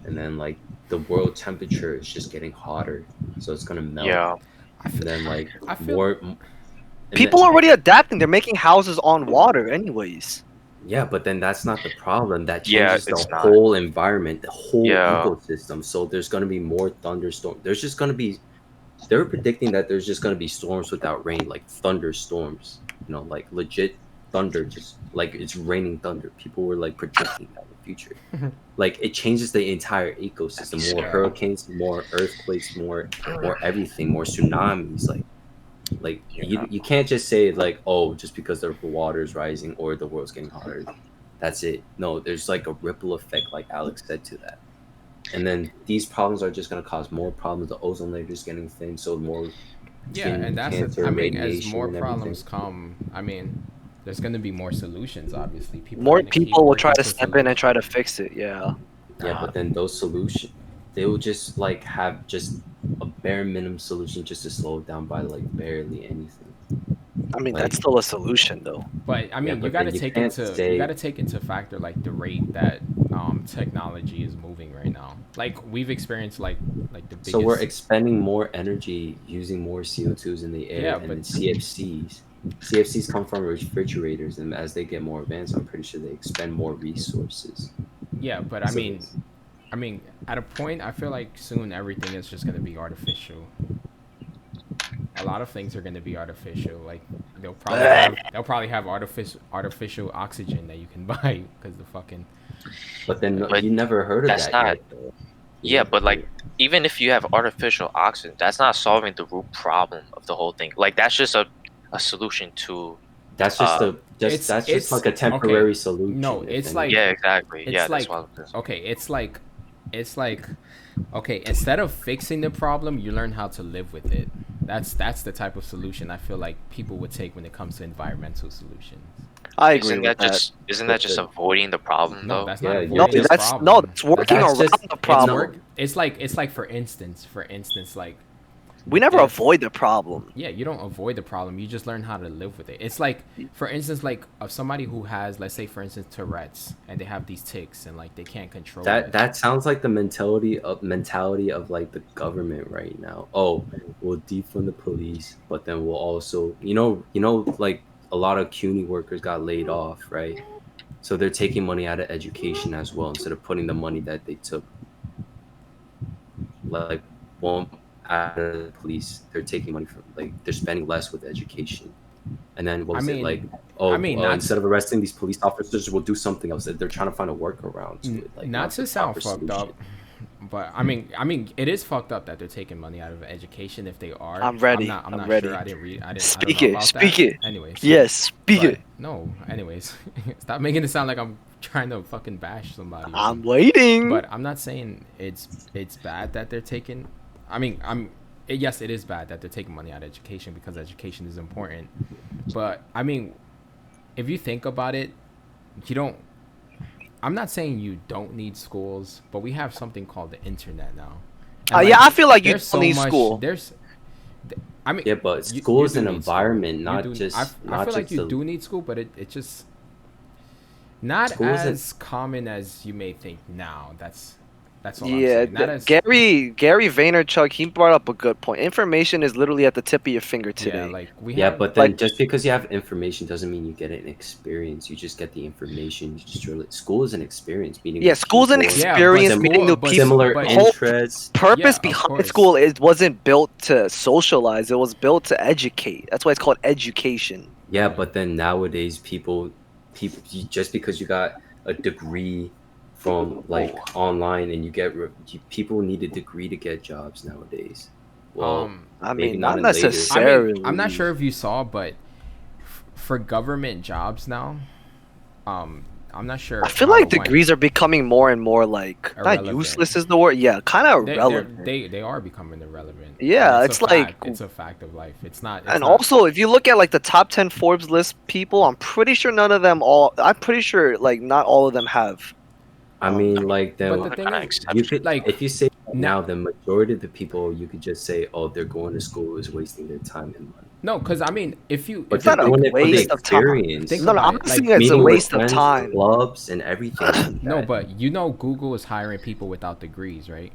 Speaker 4: And then like the world temperature is just getting hotter, so it's gonna melt.
Speaker 3: yeah,
Speaker 2: I
Speaker 4: And
Speaker 2: feel.
Speaker 4: then like
Speaker 2: I feel.
Speaker 4: more, and then
Speaker 1: People are already adapting. They're making houses on water, anyways.
Speaker 4: yeah, but then that's not the problem. That
Speaker 3: yeah,
Speaker 4: changes the
Speaker 3: it's not.
Speaker 4: whole environment, the whole
Speaker 3: Yeah,
Speaker 4: ecosystem. So there's gonna be more thunderstorms. There's just gonna be. They were predicting that there's just gonna be storms without rain, like thunderstorms. You know, like legit thunder, just like it's raining thunder. People were like predicting that in the future. Like it changes the entire ecosystem. More
Speaker 2: Yeah.
Speaker 4: hurricanes, more earthquakes, more everything, more tsunamis. Like you can't just say like, oh, just because the water is rising or the world's getting hotter, that's it. No, there's like a ripple effect, like Alex said to that. And then these problems are just gonna cause more problems. The ozone layer is getting thin, so more
Speaker 2: Yeah,
Speaker 4: skin
Speaker 2: and that's it.
Speaker 4: cancer,
Speaker 2: I mean, as
Speaker 4: radiation,
Speaker 2: more
Speaker 4: and everything.
Speaker 2: problems come, I mean, there's gonna be more solutions. Obviously, people are
Speaker 1: More
Speaker 2: gonna keep
Speaker 1: people will try
Speaker 2: working
Speaker 1: to
Speaker 2: for
Speaker 1: step in and
Speaker 2: solutions.
Speaker 1: try to fix it. Yeah.
Speaker 4: Yeah, but then those solutions, they will just like have just a bare minimum solution just to slow it down by like barely anything.
Speaker 1: I mean,
Speaker 4: Like,
Speaker 1: that's still a solution, though.
Speaker 2: But I mean, you
Speaker 4: but
Speaker 2: gotta
Speaker 4: then you
Speaker 2: take
Speaker 4: can't
Speaker 2: into
Speaker 4: say
Speaker 2: factor like the rate that technology is moving right now. Like we've experienced like the
Speaker 4: so. We're
Speaker 2: biggest.
Speaker 4: expending more energy using more CO2s in the air,
Speaker 2: Yeah,
Speaker 4: and
Speaker 2: but
Speaker 4: then CFCs. CFCs come from refrigerators, and as they get more advanced, I'm pretty sure they expend more resources.
Speaker 2: yeah, but I
Speaker 4: So
Speaker 2: mean, at a point, I feel like soon everything is just gonna be artificial. A lot of things are gonna be artificial. Like they'll probably have artificial oxygen that you can buy because the fucking.
Speaker 4: but then
Speaker 3: But
Speaker 4: you never heard of
Speaker 3: that's
Speaker 4: that
Speaker 3: not.
Speaker 4: yet, though.
Speaker 3: Yeah, but like even if you have artificial oxygen, that's not solving the root problem of the whole thing. Like that's just a solution to.
Speaker 4: That's just that's just
Speaker 2: It's
Speaker 4: like a
Speaker 2: okay.
Speaker 4: temporary solution.
Speaker 2: No,
Speaker 4: if
Speaker 2: it's
Speaker 4: anything.
Speaker 2: like
Speaker 3: Yeah, exactly.
Speaker 2: it's
Speaker 3: Yeah, that's
Speaker 2: like
Speaker 3: what.
Speaker 2: okay, it's like okay, instead of fixing the problem, you learn how to live with it. That's the type of solution I feel like people would take when it comes to environmental solutions.
Speaker 1: I agree with that.
Speaker 3: Isn't that just avoiding the problem
Speaker 2: No,
Speaker 3: though?
Speaker 2: that's
Speaker 4: Yeah,
Speaker 2: not
Speaker 4: you're
Speaker 1: No,
Speaker 2: avoiding the
Speaker 4: just-
Speaker 2: problem.
Speaker 1: that's working
Speaker 4: That's
Speaker 1: around
Speaker 4: just-
Speaker 1: the
Speaker 4: it's
Speaker 1: problem.
Speaker 2: It's like for instance, like
Speaker 1: We never
Speaker 2: if-
Speaker 1: avoid the problem.
Speaker 2: yeah, you don't avoid the problem. You just learn how to live with it. It's like, for instance, like of somebody who has, let's say, for instance, Tourette's, and they have these tics, and like they can't control it.
Speaker 4: That sounds like the mentality of like the government right now. Oh, we'll defund the police, but then we'll also like a lot of CUNY workers got laid off, right? So they're taking money out of education as well instead of putting the money that they took like one out of the police. They're taking money from like they're spending less with education. And then what was it like? Oh, instead of arresting these police officers, we'll do something else. They're trying to find a workaround to it. Like
Speaker 2: not to
Speaker 4: the
Speaker 2: sound
Speaker 4: proper
Speaker 2: fucked
Speaker 4: solution.
Speaker 2: up, but I mean, it is fucked up that they're taking money out of education if they are.
Speaker 1: I'm ready.
Speaker 2: I'm not
Speaker 1: ready.
Speaker 2: sure. I didn't read. I didn't.
Speaker 1: Speak
Speaker 2: I don't
Speaker 1: it.
Speaker 2: know about
Speaker 1: Speak
Speaker 2: that.
Speaker 1: it.
Speaker 2: Anyways.
Speaker 1: Yes, speak
Speaker 2: but
Speaker 1: it.
Speaker 2: No. Anyways, stop making it sound like I'm trying to fucking bash somebody. or
Speaker 1: I'm
Speaker 2: something.
Speaker 1: waiting.
Speaker 2: But I'm not saying it's bad that they're taking. I mean, yes, it is bad that they're taking money out of education because education is important. But I mean, if you think about it, you don't. I'm not saying you don't need schools, but we have something called the internet now. And,
Speaker 1: Yeah, I feel like you
Speaker 2: there's
Speaker 1: don't need school.
Speaker 2: I mean,
Speaker 4: Yeah, but
Speaker 2: you-
Speaker 4: school
Speaker 2: you
Speaker 4: is
Speaker 2: do
Speaker 4: an
Speaker 2: need
Speaker 4: environment,
Speaker 2: school.
Speaker 4: not
Speaker 2: You do-
Speaker 4: just.
Speaker 2: I
Speaker 4: not
Speaker 2: feel like
Speaker 4: just
Speaker 2: you
Speaker 4: the-
Speaker 2: do need school, but it just not
Speaker 4: School isn't-
Speaker 2: as common as you may think now. That's all I'm
Speaker 1: Yeah,
Speaker 2: saying. Not as
Speaker 1: Gary Vaynerchuk, he brought up a good point. Information is literally at the tip of your finger today.
Speaker 2: yeah, like we
Speaker 4: Yeah,
Speaker 2: have.
Speaker 4: but then
Speaker 1: like-
Speaker 4: just because you have information doesn't mean you get an experience. You just get the information. You just really. School is an experience. Meeting
Speaker 1: Yeah,
Speaker 4: with
Speaker 1: school's an
Speaker 4: people,
Speaker 2: Yeah,
Speaker 1: experience,
Speaker 2: but
Speaker 1: meeting new
Speaker 2: school- but
Speaker 1: people.
Speaker 4: similar
Speaker 2: but-
Speaker 1: whole
Speaker 4: interests.
Speaker 1: purpose
Speaker 2: Yeah, of
Speaker 1: behind
Speaker 2: course.
Speaker 1: school it wasn't built to socialize. It was built to educate. That's why it's called education.
Speaker 4: Yeah, but then nowadays just because you got a degree from like online and people need a degree to get jobs nowadays. Well,
Speaker 1: I
Speaker 4: maybe
Speaker 1: mean,
Speaker 4: not
Speaker 1: not
Speaker 4: in later.
Speaker 1: necessarily.
Speaker 2: I'm not sure if you saw, but for government jobs now, I'm not sure.
Speaker 1: I feel
Speaker 2: how
Speaker 1: like
Speaker 2: it went.
Speaker 1: degrees are becoming more and more like not
Speaker 2: Irrelevant.
Speaker 1: useless is the word. Yeah, kind of
Speaker 2: They're-
Speaker 1: irrelevant.
Speaker 2: they are becoming irrelevant.
Speaker 1: Yeah,
Speaker 2: And
Speaker 1: it's
Speaker 2: a
Speaker 1: like-
Speaker 2: fact. It's a fact of life. It's not. It's
Speaker 1: And
Speaker 2: not,
Speaker 1: also, if you look at like the top 10 Forbes list people, I'm pretty sure none of them all. I'm pretty sure like not all of them have.
Speaker 4: I mean, like
Speaker 2: but
Speaker 4: then
Speaker 2: the thing
Speaker 3: Kinda
Speaker 2: is,
Speaker 3: exception.
Speaker 4: you could
Speaker 2: like,
Speaker 4: if you say
Speaker 2: now-
Speaker 4: now the majority of the people you could just say, oh, they're going to school is wasting their time and money.
Speaker 2: no, because I mean, if you,
Speaker 4: But
Speaker 2: if
Speaker 1: not
Speaker 4: they're
Speaker 1: a
Speaker 4: doing it for the
Speaker 1: waste of time.
Speaker 4: experience.
Speaker 2: Think
Speaker 1: No, no,
Speaker 2: about
Speaker 1: I'm
Speaker 2: it,
Speaker 1: not
Speaker 2: like,
Speaker 1: saying it's a
Speaker 4: meeting with
Speaker 1: waste of
Speaker 4: friends,
Speaker 1: time.
Speaker 4: clubs and everything. Like
Speaker 2: no,
Speaker 4: that.
Speaker 2: but Google is hiring people without degrees, right?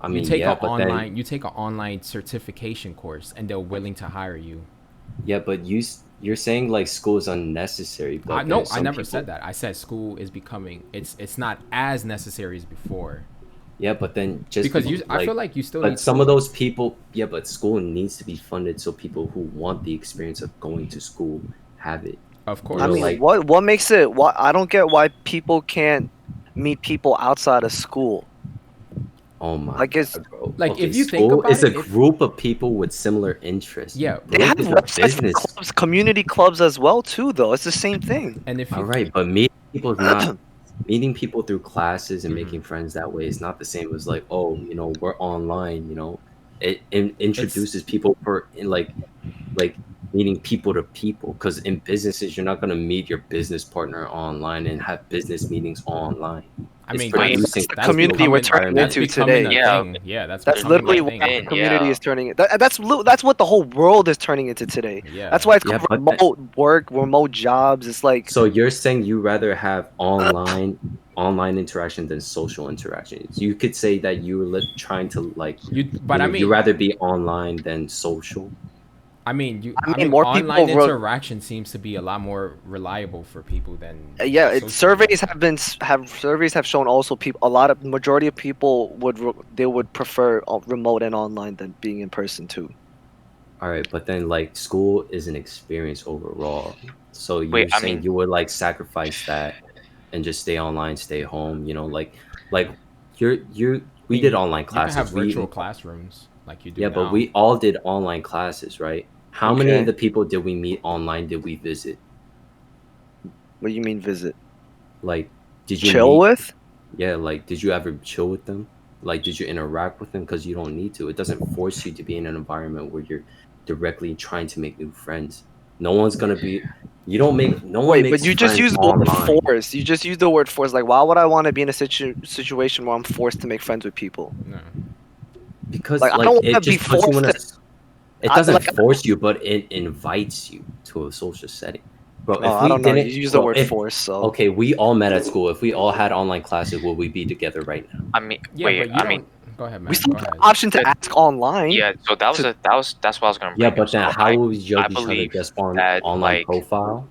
Speaker 4: I mean,
Speaker 2: you take
Speaker 4: yeah,
Speaker 2: an
Speaker 4: but
Speaker 2: online,
Speaker 4: then
Speaker 2: you take an online certification course, and they're willing to hire you.
Speaker 4: yeah, but you're saying like school is unnecessary. But
Speaker 2: No,
Speaker 4: there's
Speaker 2: I
Speaker 4: some
Speaker 2: never
Speaker 4: people-
Speaker 2: said that. I said school is becoming. It's not as necessary as before.
Speaker 4: Yeah, but then just
Speaker 2: Because I feel like you still
Speaker 4: But
Speaker 2: need
Speaker 4: some of those people, yeah, but school needs to be funded so people who want the experience of going to school have it.
Speaker 2: Of course.
Speaker 1: I
Speaker 4: know,
Speaker 1: mean,
Speaker 4: like-
Speaker 1: what makes it? What I don't get why people can't meet people outside of school.
Speaker 4: Oh my
Speaker 1: Like, it's-
Speaker 4: God, bro.
Speaker 2: like, if you think
Speaker 4: school
Speaker 2: about
Speaker 4: is
Speaker 2: it,
Speaker 4: a
Speaker 2: if-
Speaker 4: group of people with similar interests.
Speaker 2: Yeah,
Speaker 1: They
Speaker 4: Work
Speaker 1: have
Speaker 4: is a
Speaker 1: websites for
Speaker 4: business.
Speaker 1: clubs, community clubs as well too. Though it's the same thing.
Speaker 2: and if you,
Speaker 4: All right, but meeting people is not meeting people through classes and
Speaker 2: Mhm.
Speaker 4: making friends that way is not the same as like, oh, we're online. It introduces people for in like meeting people to people. Because in businesses, you're not gonna meet your business partner online and have business meetings online.
Speaker 2: I
Speaker 4: It's
Speaker 2: mean,
Speaker 4: producing
Speaker 1: that's the community we're turning
Speaker 2: that's
Speaker 1: into
Speaker 2: becoming
Speaker 1: today.
Speaker 2: a
Speaker 3: Yeah.
Speaker 2: thing. Yeah, that's
Speaker 1: That's
Speaker 2: becoming
Speaker 1: literally
Speaker 2: a
Speaker 1: what
Speaker 2: thing.
Speaker 1: the
Speaker 3: thing,
Speaker 1: community
Speaker 3: yeah.
Speaker 1: is turning it. That's what the whole world is turning into today.
Speaker 2: Yeah,
Speaker 1: That's why it's
Speaker 4: Yeah,
Speaker 1: called
Speaker 4: but
Speaker 1: remote work, remote jobs. It's like
Speaker 4: So you're saying you rather have online interaction than social interaction. You could say that you were trying to like
Speaker 2: But I mean,
Speaker 4: you rather be online than social.
Speaker 2: I mean,
Speaker 1: I mean, more
Speaker 2: online
Speaker 1: people
Speaker 2: interaction seems to be a lot more reliable for people than
Speaker 1: yeah.
Speaker 2: social
Speaker 1: Surveys
Speaker 2: media.
Speaker 1: surveys have shown also people a lot of majority of people would prefer remote and online than being in person too.
Speaker 4: All right, but then like school is an experience overall. So you're
Speaker 3: Wait, I
Speaker 4: saying
Speaker 3: mean-
Speaker 4: you would like sacrifice that and just stay online, stay home. Like we did online
Speaker 2: You can
Speaker 4: classes.
Speaker 2: have virtual classrooms like you do.
Speaker 4: Yeah,
Speaker 2: now.
Speaker 4: but we all did online classes, right? How many
Speaker 1: Okay.
Speaker 4: of the people did we meet online? Did we visit?
Speaker 1: What do you mean visit?
Speaker 4: Like, did you
Speaker 1: Chill
Speaker 4: meet-
Speaker 1: with?
Speaker 4: Yeah, like, did you ever chill with them? Like, did you interact with them? Because you don't need to. It doesn't force you to be in an environment where you're directly trying to make new friends. No one's gonna be. You don't make. No one
Speaker 1: Wait,
Speaker 4: makes
Speaker 1: but you just
Speaker 4: friends
Speaker 1: used the word
Speaker 4: online.
Speaker 1: force. You just used the word force. Like, why would I want to be in a situation where I'm forced to make friends with people?
Speaker 2: No.
Speaker 4: Because
Speaker 1: Like, I
Speaker 4: like,
Speaker 1: don't wanna
Speaker 4: it just
Speaker 1: be
Speaker 4: puts you in a.
Speaker 1: forced
Speaker 4: It
Speaker 1: I-
Speaker 4: doesn't
Speaker 1: like-
Speaker 4: force you, but it invites you to a social setting. Bro,
Speaker 1: Oh, I don't know. You use the
Speaker 4: bro,
Speaker 1: word
Speaker 4: if-
Speaker 1: force, so
Speaker 4: Okay, we all met at school. If we all had online classes, would we be together right now?
Speaker 3: I mean,
Speaker 2: Yeah,
Speaker 3: wait.
Speaker 2: but you
Speaker 3: I
Speaker 2: don't.
Speaker 3: mean,
Speaker 2: Go ahead, man.
Speaker 1: we still
Speaker 2: Go
Speaker 1: have
Speaker 2: ahead.
Speaker 1: the option to
Speaker 3: But-
Speaker 1: ask online.
Speaker 3: yeah. So that's what I was gonna.
Speaker 4: Yeah,
Speaker 3: bring
Speaker 4: but
Speaker 3: up.
Speaker 4: then
Speaker 3: So
Speaker 4: how
Speaker 3: I-
Speaker 4: will we judge
Speaker 3: I
Speaker 4: each other
Speaker 3: believe
Speaker 4: just on
Speaker 3: that,
Speaker 4: online
Speaker 3: like-
Speaker 4: profile?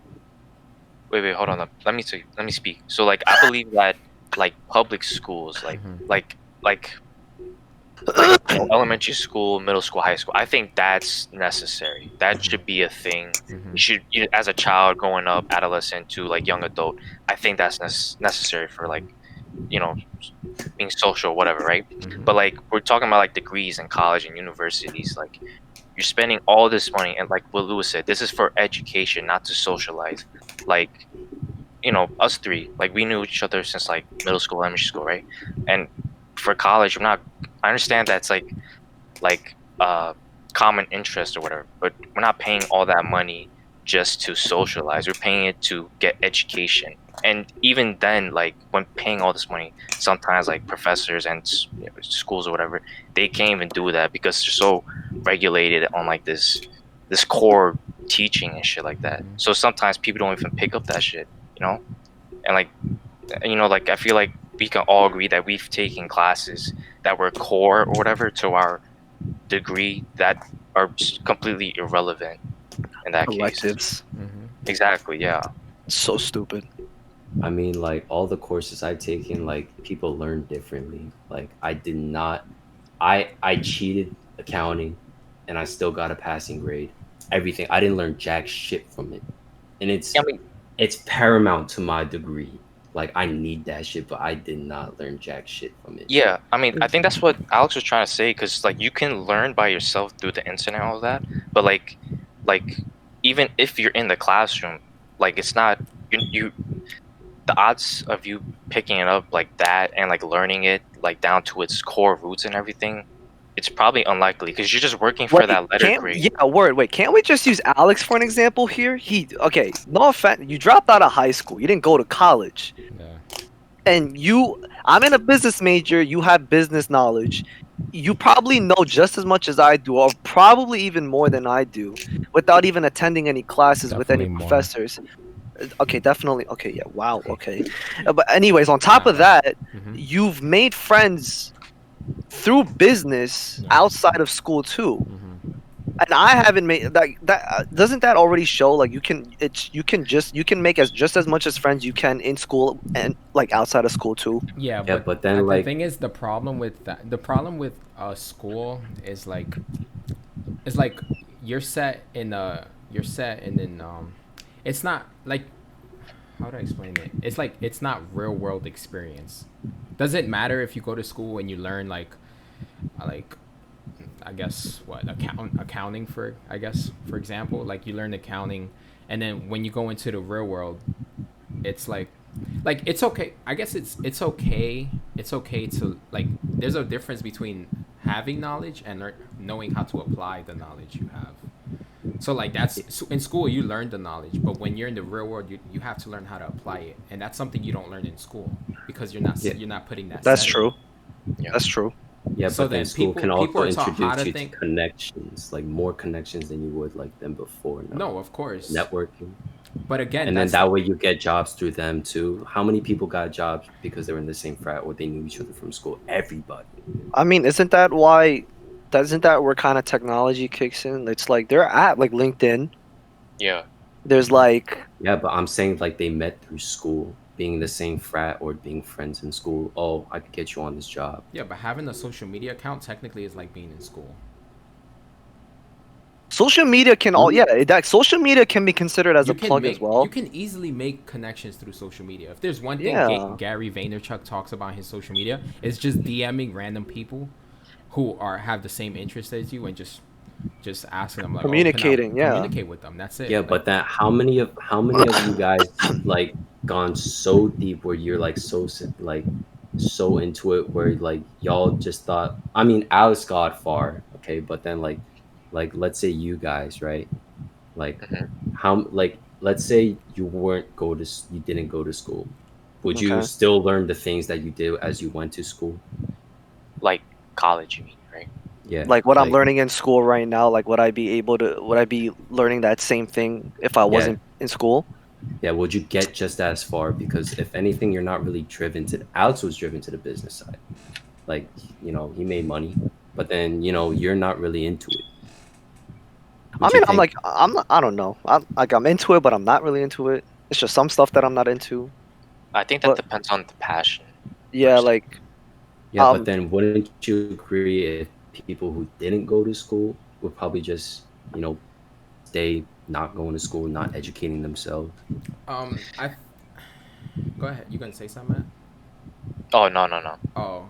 Speaker 3: Wait, hold on. Let me speak. So like, I believe that like public schools,
Speaker 2: Mhm.
Speaker 3: like elementary school, middle school, high school. I think that's necessary. That should be a thing.
Speaker 2: Mhm.
Speaker 3: You should, as a child growing up, adolescent to like young adult. I think that's necessary for like, being social, whatever, right?
Speaker 2: Mhm.
Speaker 3: But like we're talking about like degrees in college and universities, like you're spending all this money, and like what Lewis said, this is for education, not to socialize. Like, us three, like we knew each other since like middle school, elementary school, right? And for college, I understand that's like common interest or whatever, but we're not paying all that money just to socialize. We're paying it to get education. And even then, like when paying all this money, sometimes like professors and schools or whatever, they can't even do that because they're so regulated on like this core teaching and shit like that. So sometimes people don't even pick up that shit, and like I feel like we can all agree that we've taken classes that were core or whatever to our degree that are completely irrelevant in that case.
Speaker 1: Electives.
Speaker 2: Mhm.
Speaker 3: Exactly, yeah.
Speaker 1: So stupid.
Speaker 4: I mean, like all the courses I've taken, like people learn differently. Like I did not, I cheated accounting, and I still got a passing grade. Everything I didn't learn jack shit from it, and it's
Speaker 3: I mean,
Speaker 4: it's paramount to my degree. Like I need that shit, but I did not learn jack shit from it.
Speaker 3: yeah, I mean, I think that's what Alex was trying to say, because like you can learn by yourself through the internet and all that, but like even if you're in the classroom, like it's not you the odds of you picking it up like that and like learning it like down to its core roots and everything, it's probably unlikely because you're just working for
Speaker 1: Wait,
Speaker 3: that letter grade.
Speaker 1: yeah, word. Wait, can't we just use Alex for an example here? Okay, no offense. You dropped out of high school. You didn't go to college.
Speaker 2: Yeah.
Speaker 1: And I'm in a business major. You have business knowledge. You probably know just as much as I do, or probably even more than I do, without even attending any classes with any
Speaker 2: Definitely more.
Speaker 1: professors. Okay, definitely. Okay, yeah, wow. Okay, but anyways, on top of that,
Speaker 2: Mhm.
Speaker 1: you've made friends through business
Speaker 2: Yeah.
Speaker 1: outside of school too.
Speaker 2: Mhm.
Speaker 1: And I haven't made that. Doesn't that already show like you can make just as much as friends you can in school and like outside of school too.
Speaker 2: Yeah,
Speaker 4: Yeah,
Speaker 2: but
Speaker 4: but then
Speaker 2: the
Speaker 4: like
Speaker 2: thing is, the problem with school is like, it's like you're set in it's not like, how do I explain it? It's like it's not real world experience. Doesn't matter if you go to school and you learn like I guess what accounting for for example, like you learn accounting, and then when you go into the real world, it's like it's okay. I guess it's okay. It's okay to like. There's a difference between having knowledge and knowing how to apply the knowledge you have. So like so in school you learn the knowledge, but when you're in the real world, you have to learn how to apply it, and that's something you don't learn in school because
Speaker 4: Yeah.
Speaker 2: you're not putting that.
Speaker 1: That's
Speaker 2: setting.
Speaker 1: true.
Speaker 3: Yeah.
Speaker 1: That's true.
Speaker 4: Yeah,
Speaker 2: So
Speaker 4: but then
Speaker 2: then
Speaker 4: school can
Speaker 2: people
Speaker 4: also
Speaker 2: are taught how
Speaker 4: introduce
Speaker 2: to
Speaker 4: you to
Speaker 2: think.
Speaker 4: connections, like more connections than you would like them before.
Speaker 2: No, of course.
Speaker 4: Networking.
Speaker 2: But again,
Speaker 4: And then
Speaker 2: that's
Speaker 4: that way you get jobs through them too. How many people got jobs because they were in the same frat or they knew each other from school? Everybody.
Speaker 1: I mean, isn't that why? Isn't that where kind of technology kicks in? It's like they're at like LinkedIn.
Speaker 3: Yeah.
Speaker 1: There's like
Speaker 4: Yeah, but I'm saying like they met through school, being in the same frat or being friends in school. Oh, I could get you on this job.
Speaker 2: yeah. But having a social media account technically is like being in school.
Speaker 1: social media can all that social media can be considered as a plug as well.
Speaker 2: You can easily make connections through social media. If there's one thing
Speaker 1: Yeah.
Speaker 2: Gary Vaynerchuk talks about in his social media, it's just DMing random people who have the same interest as you and just asking them like,
Speaker 1: Communicating, yeah.
Speaker 2: communicate with them. That's it.
Speaker 4: Yeah,
Speaker 2: Like,
Speaker 4: but that how many of you guys like gone so deep where you're like so into it where like y'all just thought, I mean, Alex got far, okay, but then like let's say you guys, right? Like
Speaker 3: Mhm.
Speaker 4: how like let's say you didn't go to school. Would you
Speaker 1: Okay.
Speaker 4: still learn the things that you did as you went to school?
Speaker 3: Like college, you mean, right?
Speaker 4: Yeah.
Speaker 1: Like what I'm learning in school right now, like would I be learning that same thing if I wasn't in school?
Speaker 4: Yeah, would you get just as far? Because if anything, you're not really driven to. Alex was driven to the business side, like he made money, but then you're not really into it. Would you think-
Speaker 1: I don't know. I'm into it, but I'm not really into it. It's just some stuff that I'm not into.
Speaker 3: I think that
Speaker 1: But-
Speaker 3: depends on the passion.
Speaker 1: Yeah,
Speaker 3: First.
Speaker 1: like
Speaker 4: Yeah,
Speaker 1: Um,
Speaker 4: but then wouldn't you agree if people who didn't go to school would probably just stay not going to school, not educating themselves?
Speaker 2: I go ahead. You gonna say something, Matt?
Speaker 3: Oh no.
Speaker 2: Oh,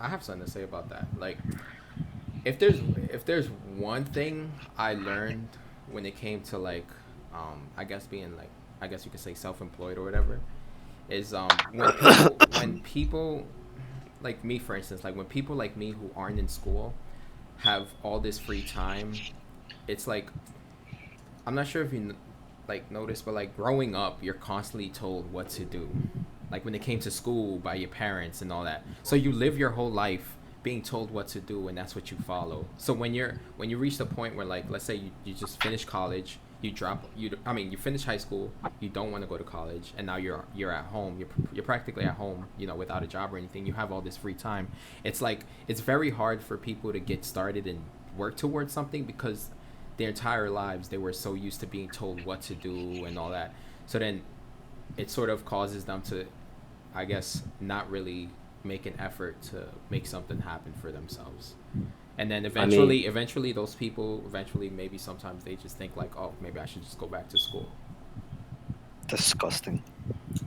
Speaker 2: I have something to say about that. Like, if there's one thing I learned when it came to like, I guess being like, I guess you could say self-employed or whatever, is when people like me, for instance, like when people like me who aren't in school have all this free time, it's like, I'm not sure if you like notice, but like growing up, you're constantly told what to do. Like when it came to school by your parents and all that. So you live your whole life being told what to do, and that's what you follow. So when you reach the point where, like, let's say you just finish college, you finish high school, you don't want to go to college, and now you're at home, you're practically at home, without a job or anything. You have all this free time. It's like it's very hard for people to get started and work towards something because their entire lives they were so used to being told what to do and all that. So then it sort of causes them to, I guess, not really make an effort to make something happen for themselves. And then eventually those people maybe sometimes they just think like, oh, maybe I should just go back to school.
Speaker 1: disgusting.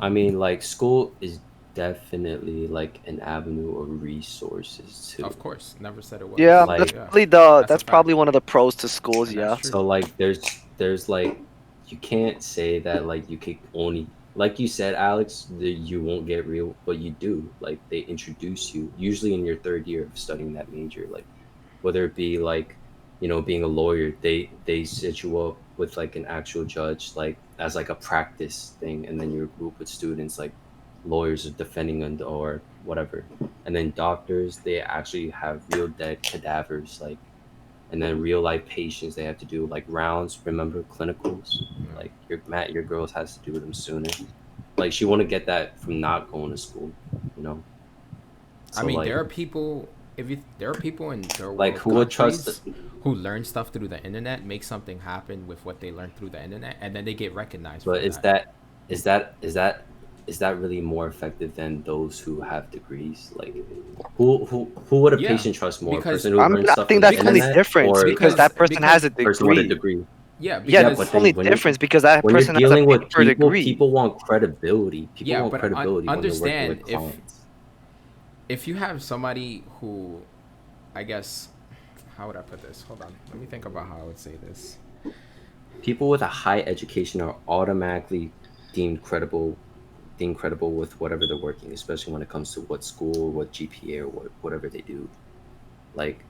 Speaker 4: I mean, like, school is definitely like an avenue of resources too.
Speaker 2: Of course, never said it was.
Speaker 1: Yeah,
Speaker 4: Like-
Speaker 1: that's probably
Speaker 2: That's a fact.
Speaker 1: one of the pros to schools.
Speaker 2: And
Speaker 1: Yeah.
Speaker 2: that's true.
Speaker 4: So like there's like you can't say that like you could only like you said, Alex, you won't get real, but you do. Like they introduce you usually in your third year of studying that major, like whether it be like being a lawyer, they set you up with like an actual judge, like as like a practice thing, and then your group with students like lawyers are defending or whatever, and then doctors they actually have real dead cadavers, like, and then real life patients they have to do like rounds, remember clinicals, like your girls has to do them sooner, like she want to get that from not going to school, you know.
Speaker 2: I
Speaker 4: So
Speaker 2: mean,
Speaker 4: like
Speaker 2: there are people. There are people in third
Speaker 4: like
Speaker 2: world
Speaker 4: who would trust
Speaker 2: countries who learn stuff through the internet, make something happen with what they learned through the internet, and then they get recognized for
Speaker 4: but is
Speaker 2: that.
Speaker 4: that really more effective than those who have degrees? Like, who would a
Speaker 2: Yeah,
Speaker 4: patient trust more? A
Speaker 2: because
Speaker 4: person who learns
Speaker 1: I
Speaker 4: stuff
Speaker 1: think
Speaker 4: from the
Speaker 1: that's the only
Speaker 4: internet,
Speaker 1: difference
Speaker 4: or
Speaker 1: because
Speaker 2: because
Speaker 1: that person has a
Speaker 4: a person with a
Speaker 1: degree.
Speaker 4: degree?
Speaker 2: yeah,
Speaker 1: Yeah,
Speaker 4: Yeah,
Speaker 1: that's
Speaker 2: because
Speaker 4: but
Speaker 1: the only
Speaker 4: then
Speaker 1: difference because that
Speaker 4: when you're
Speaker 1: person has a
Speaker 4: dealing with
Speaker 1: paper
Speaker 4: people,
Speaker 1: degree.
Speaker 4: people want credibility. People
Speaker 2: yeah,
Speaker 4: want
Speaker 2: but
Speaker 4: credibility when they're working
Speaker 2: understand
Speaker 4: with clients.
Speaker 2: if you have somebody who, I guess, how would I put this? Hold on, let me think about how I would say this.
Speaker 4: People with a high education are automatically deemed credible with whatever they're working, especially when it comes to what school, what GPA, or whatever they do. Like,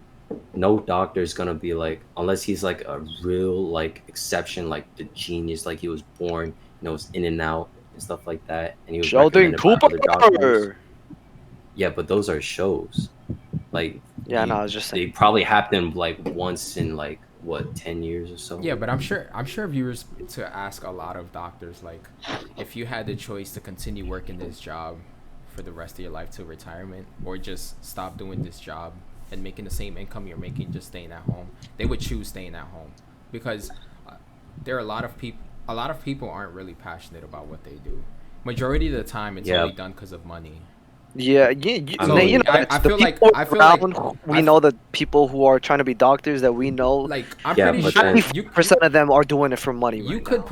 Speaker 4: no doctor is gonna be like, unless he's like a real like exception, like the genius, like he was born, was in and out and stuff like that, and he was
Speaker 1: Sheldon
Speaker 4: recommended by other doctors.
Speaker 1: Cooper.
Speaker 4: Yeah, but those are shows. Like,
Speaker 1: Yeah, no, I was just
Speaker 4: they
Speaker 1: saying.
Speaker 4: probably happen like once in like what 10 years or so.
Speaker 2: Yeah, but I'm sure viewers to ask a lot of doctors, like, if you had the choice to continue working this job for the rest of your life to retirement, or just stop doing this job and making the same income you're making just staying at home, they would choose staying at home because there are a lot of people. A lot of people aren't really passionate about what they do. Majority of the time, it's
Speaker 4: Yeah.
Speaker 2: only done because of money.
Speaker 1: Yeah,
Speaker 4: I mean,
Speaker 2: I
Speaker 1: the
Speaker 2: feel like-
Speaker 1: people
Speaker 2: I feel like-
Speaker 1: around, we
Speaker 2: I
Speaker 1: know the people who are trying to be doctors that we know.
Speaker 2: Like, I'm
Speaker 4: Yeah,
Speaker 2: pretty
Speaker 4: but
Speaker 2: sure
Speaker 4: then-
Speaker 2: you
Speaker 1: 90% of them are doing it for money.
Speaker 2: you
Speaker 1: right
Speaker 2: could
Speaker 1: now.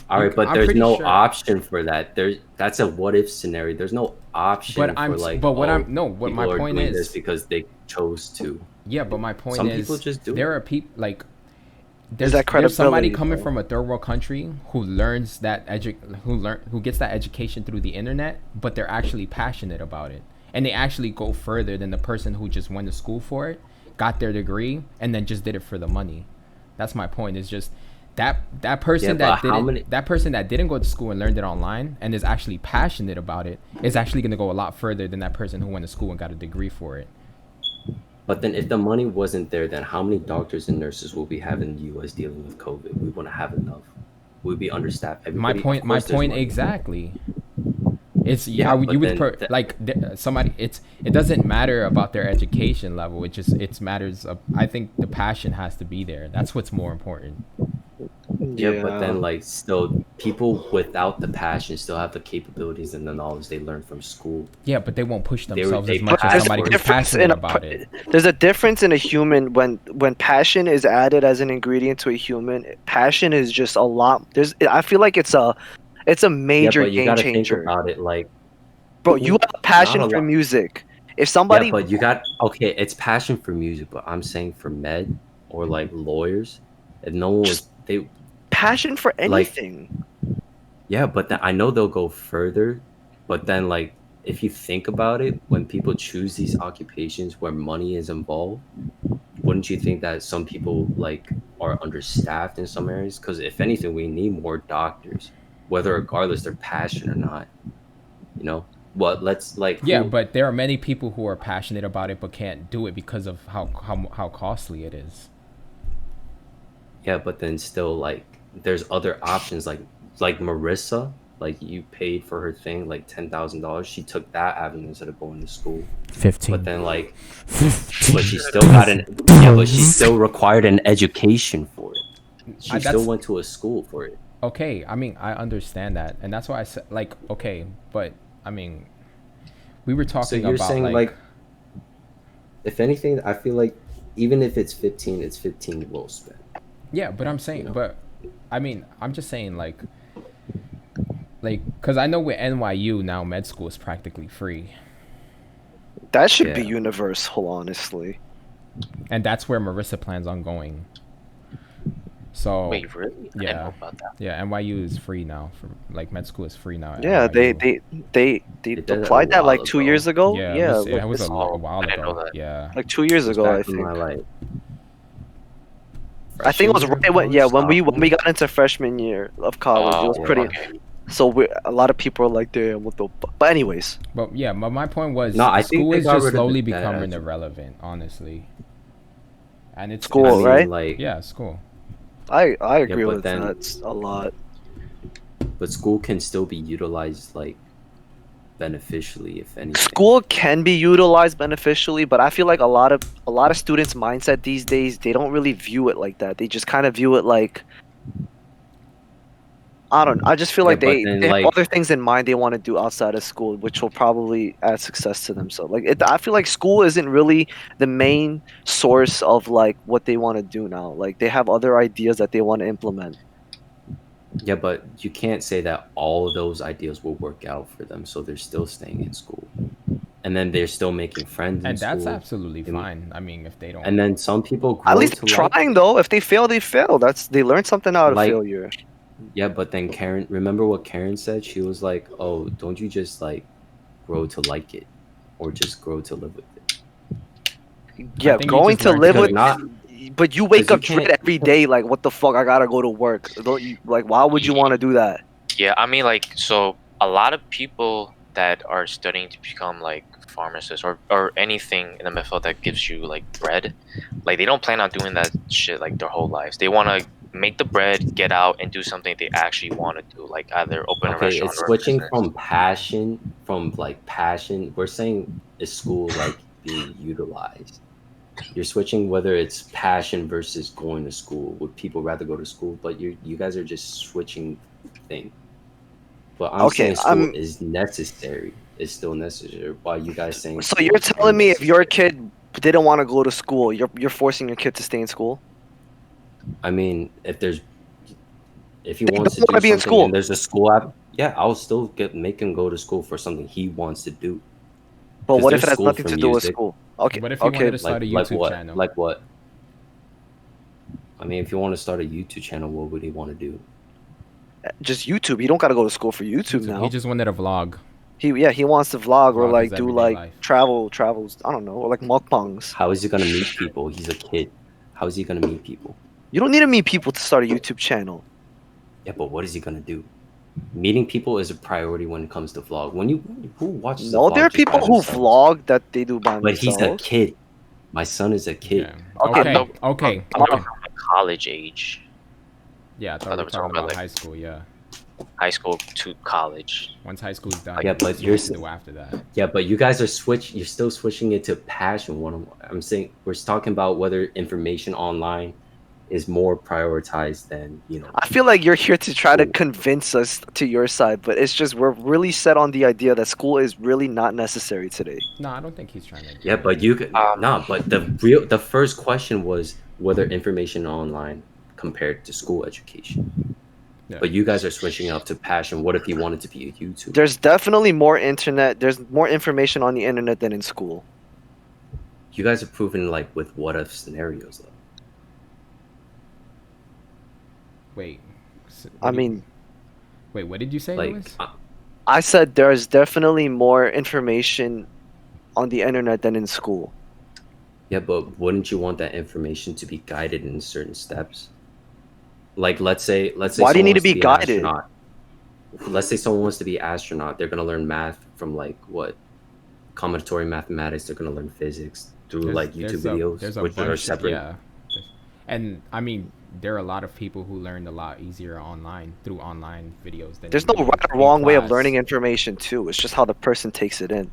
Speaker 4: All right, but
Speaker 2: I'm
Speaker 4: there's
Speaker 2: pretty
Speaker 4: no
Speaker 2: sure-
Speaker 4: option for that. That's a what if scenario. There's no option
Speaker 2: But I'm
Speaker 4: for like.
Speaker 2: but what
Speaker 4: oh,
Speaker 2: I'm no what my
Speaker 4: people are
Speaker 2: point
Speaker 4: doing
Speaker 2: is
Speaker 4: this because they chose to.
Speaker 2: yeah, but my point
Speaker 4: Some
Speaker 2: is
Speaker 4: people just do
Speaker 2: there
Speaker 4: it.
Speaker 2: are people like
Speaker 1: There's
Speaker 2: there's
Speaker 1: that
Speaker 2: somebody
Speaker 1: credibility,
Speaker 2: coming
Speaker 1: bro.
Speaker 2: from a third world country who learns who gets that education through the internet, but they're actually passionate about it, and they actually go further than the person who just went to school for it, got their degree, and then just did it for the money. That's my point. Is just that person
Speaker 4: Yeah,
Speaker 2: that
Speaker 4: but how
Speaker 2: didn't
Speaker 4: many-
Speaker 2: that person that didn't go to school and learned it online and is actually passionate about it is actually going to go a lot further than that person who went to school and got a degree for it.
Speaker 4: But then, if the money wasn't there, then how many doctors and nurses will we have in the U.S. dealing with COVID? We wouldn't have enough. We'd be understaffed.
Speaker 2: My
Speaker 4: Everybody,
Speaker 2: point.
Speaker 4: of
Speaker 2: My
Speaker 4: course there's
Speaker 2: point
Speaker 4: money.
Speaker 2: exactly. It's
Speaker 4: Yeah,
Speaker 2: how
Speaker 4: but
Speaker 2: you would
Speaker 4: then
Speaker 2: somebody. It doesn't matter about their education level. It matters. I think the passion has to be there. That's what's more important.
Speaker 4: Yeah, but then like still, people without the passion still have the capabilities and the knowledge they learned from school.
Speaker 2: Yeah, but they won't push
Speaker 4: They-
Speaker 2: themselves
Speaker 4: they
Speaker 2: as much
Speaker 4: pass
Speaker 2: as
Speaker 4: There's
Speaker 2: somebody
Speaker 4: a
Speaker 2: who's passionate about it.
Speaker 1: There's a difference in a human when passion is added as an ingredient to a human. Passion is just a lot. I feel like it's a major
Speaker 4: Yeah, but you
Speaker 1: game
Speaker 4: gotta
Speaker 1: changer.
Speaker 4: think about it. Like,
Speaker 1: Bro, you have a passion
Speaker 4: Not a
Speaker 1: for
Speaker 4: lot.
Speaker 1: music. If somebody
Speaker 4: yeah, but you got okay. It's passion for music, but I'm saying for med or like lawyers, if no one was they.
Speaker 1: passion for
Speaker 4: Like-
Speaker 1: anything.
Speaker 4: Yeah, but then I know they'll go further, but then like if you think about it, when people choose these occupations where money is involved, wouldn't you think that some people like are understaffed in some areas? Because if anything, we need more doctors, whether regardless they're passionate or not. You know, what? Let's like
Speaker 2: Yeah,
Speaker 4: who-
Speaker 2: but there are many people who are passionate about it but can't do it because of how costly it is.
Speaker 4: yeah, but then still like there's other options like Marissa. Like you paid for her thing like $10,000. She took that avenue instead of going to school.
Speaker 2: 15.
Speaker 4: But then like but she still got but she still required an education for it. She
Speaker 2: That's-
Speaker 4: still went to a school for it.
Speaker 2: Okay, I mean, I understand that, and that's why I said, like, okay, but I mean, we were
Speaker 4: So
Speaker 2: talking
Speaker 4: you're
Speaker 2: about
Speaker 4: saying like if anything, I feel like even if it's 15, it's 15 well spent.
Speaker 2: yeah, but I'm saying,
Speaker 4: You know?
Speaker 2: but I mean, I'm just saying, like, because I know with NYU now, med school is practically free,
Speaker 1: That should be
Speaker 4: Yeah.
Speaker 1: universal, honestly.
Speaker 2: and that's where Marissa plans on going. So
Speaker 3: Wait, really? I didn't
Speaker 2: yeah,
Speaker 3: know about that.
Speaker 2: yeah, NYU is free now. For like med school is free now at
Speaker 1: Yeah,
Speaker 2: NYU.
Speaker 1: they
Speaker 4: It did it a
Speaker 1: applied that like
Speaker 4: while
Speaker 1: 2 years
Speaker 4: ago.
Speaker 1: ago.
Speaker 2: Yeah,
Speaker 1: Yeah,
Speaker 2: it was a
Speaker 3: Oh,
Speaker 2: while
Speaker 3: I didn't know
Speaker 2: ago.
Speaker 3: that.
Speaker 2: Yeah.
Speaker 1: like 2 years
Speaker 4: It was
Speaker 1: ago, I
Speaker 4: back in
Speaker 1: think.
Speaker 4: my like.
Speaker 1: I think it was
Speaker 4: freshman year of
Speaker 1: right when
Speaker 4: college,
Speaker 1: when we
Speaker 4: sophomore.
Speaker 1: got into freshman year of college. It was
Speaker 3: Oh,
Speaker 1: pretty.
Speaker 3: okay.
Speaker 1: So a lot of people are like, damn, what the. But anyways,
Speaker 2: But yeah, but my point was
Speaker 4: No, I think
Speaker 2: school
Speaker 4: they
Speaker 2: is
Speaker 4: got
Speaker 2: just
Speaker 4: rid of
Speaker 2: slowly
Speaker 4: that
Speaker 2: becoming
Speaker 4: as-
Speaker 2: irrelevant, honestly. And it's
Speaker 1: School,
Speaker 4: I
Speaker 2: it's-
Speaker 4: mean,
Speaker 1: right?
Speaker 4: like,
Speaker 2: Yeah, school.
Speaker 1: I agree
Speaker 4: but
Speaker 1: with
Speaker 4: then-
Speaker 1: that a lot.
Speaker 4: but school can still be utilized like beneficially, if anything.
Speaker 1: School can be utilized beneficially, but I feel like a lot of students' mindset these days, they don't really view it like that. They just kind of view it like, I don't know. I just feel
Speaker 4: Yeah,
Speaker 1: like
Speaker 4: but
Speaker 1: they
Speaker 4: then,
Speaker 1: have
Speaker 4: like-
Speaker 1: other things in mind they want to do outside of school, which will probably add success to them. So like I feel like school isn't really the main source of like what they want to do now. Like they have other ideas that they want to implement.
Speaker 4: Yeah, but you can't say that all of those ideas will work out for them, so they're still staying in school, and then they're still making friends in
Speaker 2: And that's
Speaker 4: school.
Speaker 2: absolutely
Speaker 4: And-
Speaker 2: fine. I mean, if they don't
Speaker 4: And then some people grow
Speaker 1: At least
Speaker 4: to
Speaker 1: they're
Speaker 4: like,
Speaker 1: trying though. If they fail, they fail. They learned something out of
Speaker 4: Like-
Speaker 1: failure.
Speaker 4: yeah, but then Karen, remember what Karen said? She was like, "Oh, don't you just like grow to like it, or just grow to live with it?"
Speaker 1: Yeah,
Speaker 2: think you
Speaker 1: going
Speaker 2: just
Speaker 1: to
Speaker 2: learned
Speaker 1: live
Speaker 2: to
Speaker 1: with
Speaker 4: not-
Speaker 1: but you wake
Speaker 4: 'cause you
Speaker 1: up dread
Speaker 4: can't-
Speaker 1: every day like what the fuck I gotta go to work. Don't you like why would you want to do that?
Speaker 3: Yeah, I mean, like, so a lot of people that are studying to become like pharmacists or anything in the medical field that gives you like bread, like they don't plan on doing that shit like their whole lives. They want to make the bread, get out, and do something they actually want to do, like either open a
Speaker 4: Okay,
Speaker 3: restaurant
Speaker 4: it's
Speaker 3: or a
Speaker 4: switching
Speaker 3: business.
Speaker 4: from passion. We're saying is school like being utilized. You're switching whether it's passion versus going to school. Would people rather go to school? But you guys are just switching thing. But I'm
Speaker 1: Okay,
Speaker 4: saying school
Speaker 1: I'm-
Speaker 4: is necessary. It's still necessary. Why you guys saying?
Speaker 1: So
Speaker 4: school
Speaker 1: you're
Speaker 4: is
Speaker 1: telling me if your
Speaker 4: unnecessary?
Speaker 1: kid didn't want to go to school, you're forcing your kid to stay in school?
Speaker 4: I mean, if he
Speaker 1: They
Speaker 4: wants to
Speaker 1: don't
Speaker 4: do
Speaker 1: wanna be in
Speaker 4: something
Speaker 1: school.
Speaker 4: and there's a school app, yeah, I'll still make him go to school for something he wants to do.
Speaker 1: But
Speaker 4: 'Cause
Speaker 1: what if
Speaker 4: there's
Speaker 1: it has
Speaker 4: school
Speaker 1: nothing
Speaker 4: for
Speaker 1: to do with
Speaker 4: music.
Speaker 1: school? Okay,
Speaker 2: What if he
Speaker 1: okay.
Speaker 2: wanted to start a
Speaker 4: like
Speaker 2: YouTube
Speaker 4: what?
Speaker 2: channel?
Speaker 4: Like what? I mean, if you want to start a YouTube channel, what would he want to do?
Speaker 1: Just YouTube. You don't gotta go to school for YouTube
Speaker 2: He
Speaker 1: now.
Speaker 2: just wanted a vlog.
Speaker 1: He wants to vlog or
Speaker 2: Vlog
Speaker 1: like
Speaker 2: his
Speaker 1: do
Speaker 2: everyday
Speaker 1: like
Speaker 2: life.
Speaker 1: travels. I don't know, or like mukbangs.
Speaker 4: How is he gonna meet people? He's a kid. How is he gonna meet people?
Speaker 1: You don't need to meet people to start a YouTube channel.
Speaker 4: Yeah, but what is he gonna do? Meeting people is a priority when it comes to vlog. Who watches? a
Speaker 1: No,
Speaker 4: vlog
Speaker 1: there are
Speaker 4: just by
Speaker 1: people who
Speaker 4: themselves?
Speaker 1: vlog that they do by
Speaker 4: But he's a
Speaker 1: themselves.
Speaker 4: kid. My son is a kid.
Speaker 2: Yeah.
Speaker 1: Okay,
Speaker 2: Okay.
Speaker 3: no,
Speaker 2: Okay.
Speaker 3: I'm talking from like college age,
Speaker 2: Yeah, I
Speaker 3: I
Speaker 2: thought
Speaker 3: thought
Speaker 2: we
Speaker 3: we
Speaker 2: were
Speaker 3: were
Speaker 2: talking
Speaker 3: talking
Speaker 2: about
Speaker 3: about, like-
Speaker 2: high school. Yeah.
Speaker 3: high school to college.
Speaker 2: Once high school's done,
Speaker 4: Yeah, but
Speaker 2: you
Speaker 4: you're
Speaker 2: can do after that.
Speaker 4: Yeah, but you guys are You're still switching it to passion. What I'm saying, we're talking about whether information online is more prioritized than
Speaker 1: I feel like you're here to try to
Speaker 4: School.
Speaker 1: convince us to your side, but it's just we're really set on the idea that school is really not necessary today.
Speaker 2: No, I don't think he's trying to.
Speaker 4: Yeah, but you could But the first question was whether information online compared to school education.
Speaker 2: Yeah.
Speaker 4: But you guys are switching up to passion. What if he wanted to be a YouTuber?
Speaker 1: There's definitely more internet. There's more information on the internet than in school.
Speaker 4: You guys are proving like with what if scenarios though.
Speaker 2: Wait.
Speaker 1: I mean,
Speaker 2: Wait, what did you say,
Speaker 4: Like
Speaker 2: Lewis?
Speaker 1: I said there's definitely more information on the internet than in school.
Speaker 4: yeah, but wouldn't you want that information to be guided in certain steps? Like let's say
Speaker 1: Why do you need to
Speaker 4: someone wants
Speaker 1: be
Speaker 4: an
Speaker 1: guided?
Speaker 4: astronaut. Let's say someone wants to be an astronaut. They're gonna learn math from like what? Combinatorial mathematics. They're gonna learn physics through like YouTube videos,
Speaker 2: there's a
Speaker 4: which are
Speaker 2: bunch
Speaker 4: separate.
Speaker 2: Yeah. And I mean, there are a lot of people who learned a lot easier through online videos than
Speaker 1: There's
Speaker 2: they
Speaker 1: no
Speaker 2: do
Speaker 1: right or
Speaker 2: in
Speaker 1: wrong way of
Speaker 2: class.
Speaker 1: learning information too. It's just how the person takes it in.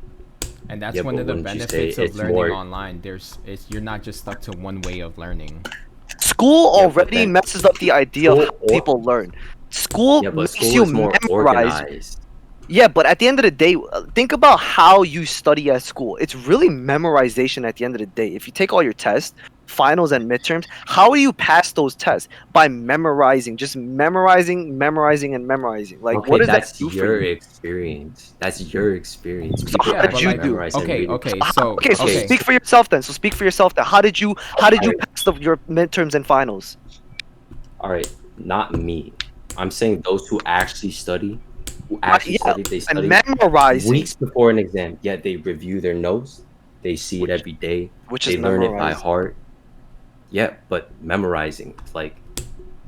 Speaker 2: And that's
Speaker 4: Yeah,
Speaker 2: one
Speaker 4: but
Speaker 2: of the
Speaker 4: wouldn't you say
Speaker 2: benefits of
Speaker 4: it's
Speaker 2: learning
Speaker 4: more-
Speaker 2: online. You're not just stuck to one way of learning.
Speaker 1: School
Speaker 4: Yeah, but
Speaker 1: already
Speaker 4: then-
Speaker 1: messes up the idea of how
Speaker 4: School or-
Speaker 1: people learn. School
Speaker 4: Yeah, but
Speaker 1: makes
Speaker 4: school
Speaker 1: you
Speaker 4: is more
Speaker 1: memorize.
Speaker 4: organized.
Speaker 1: Yeah, but at the end of the day, think about how you study at school. It's really memorization at the end of the day. If you take all your tests, finals, and midterms, how do you pass those tests? By memorizing, just memorizing. Like,
Speaker 4: Okay,
Speaker 1: what does that
Speaker 4: that's
Speaker 1: do for
Speaker 4: your
Speaker 1: you?
Speaker 4: experience. That's your experience.
Speaker 1: So
Speaker 4: People
Speaker 1: how did
Speaker 4: actually
Speaker 1: you do?
Speaker 4: memorize and
Speaker 2: Okay,
Speaker 4: read it.
Speaker 2: okay,
Speaker 1: So
Speaker 2: okay.
Speaker 1: speak for yourself then. How did you pass your midterms and finals?
Speaker 4: All right, not me. I'm saying those who actually study,
Speaker 1: Yeah,
Speaker 4: they
Speaker 1: and
Speaker 4: study
Speaker 1: memorizing,
Speaker 4: weeks before an exam. Yet they review their notes. They see it
Speaker 1: which
Speaker 4: every day.
Speaker 1: which is
Speaker 4: They learn it by
Speaker 1: memorizing.
Speaker 4: heart. Yeah, but memorizing, like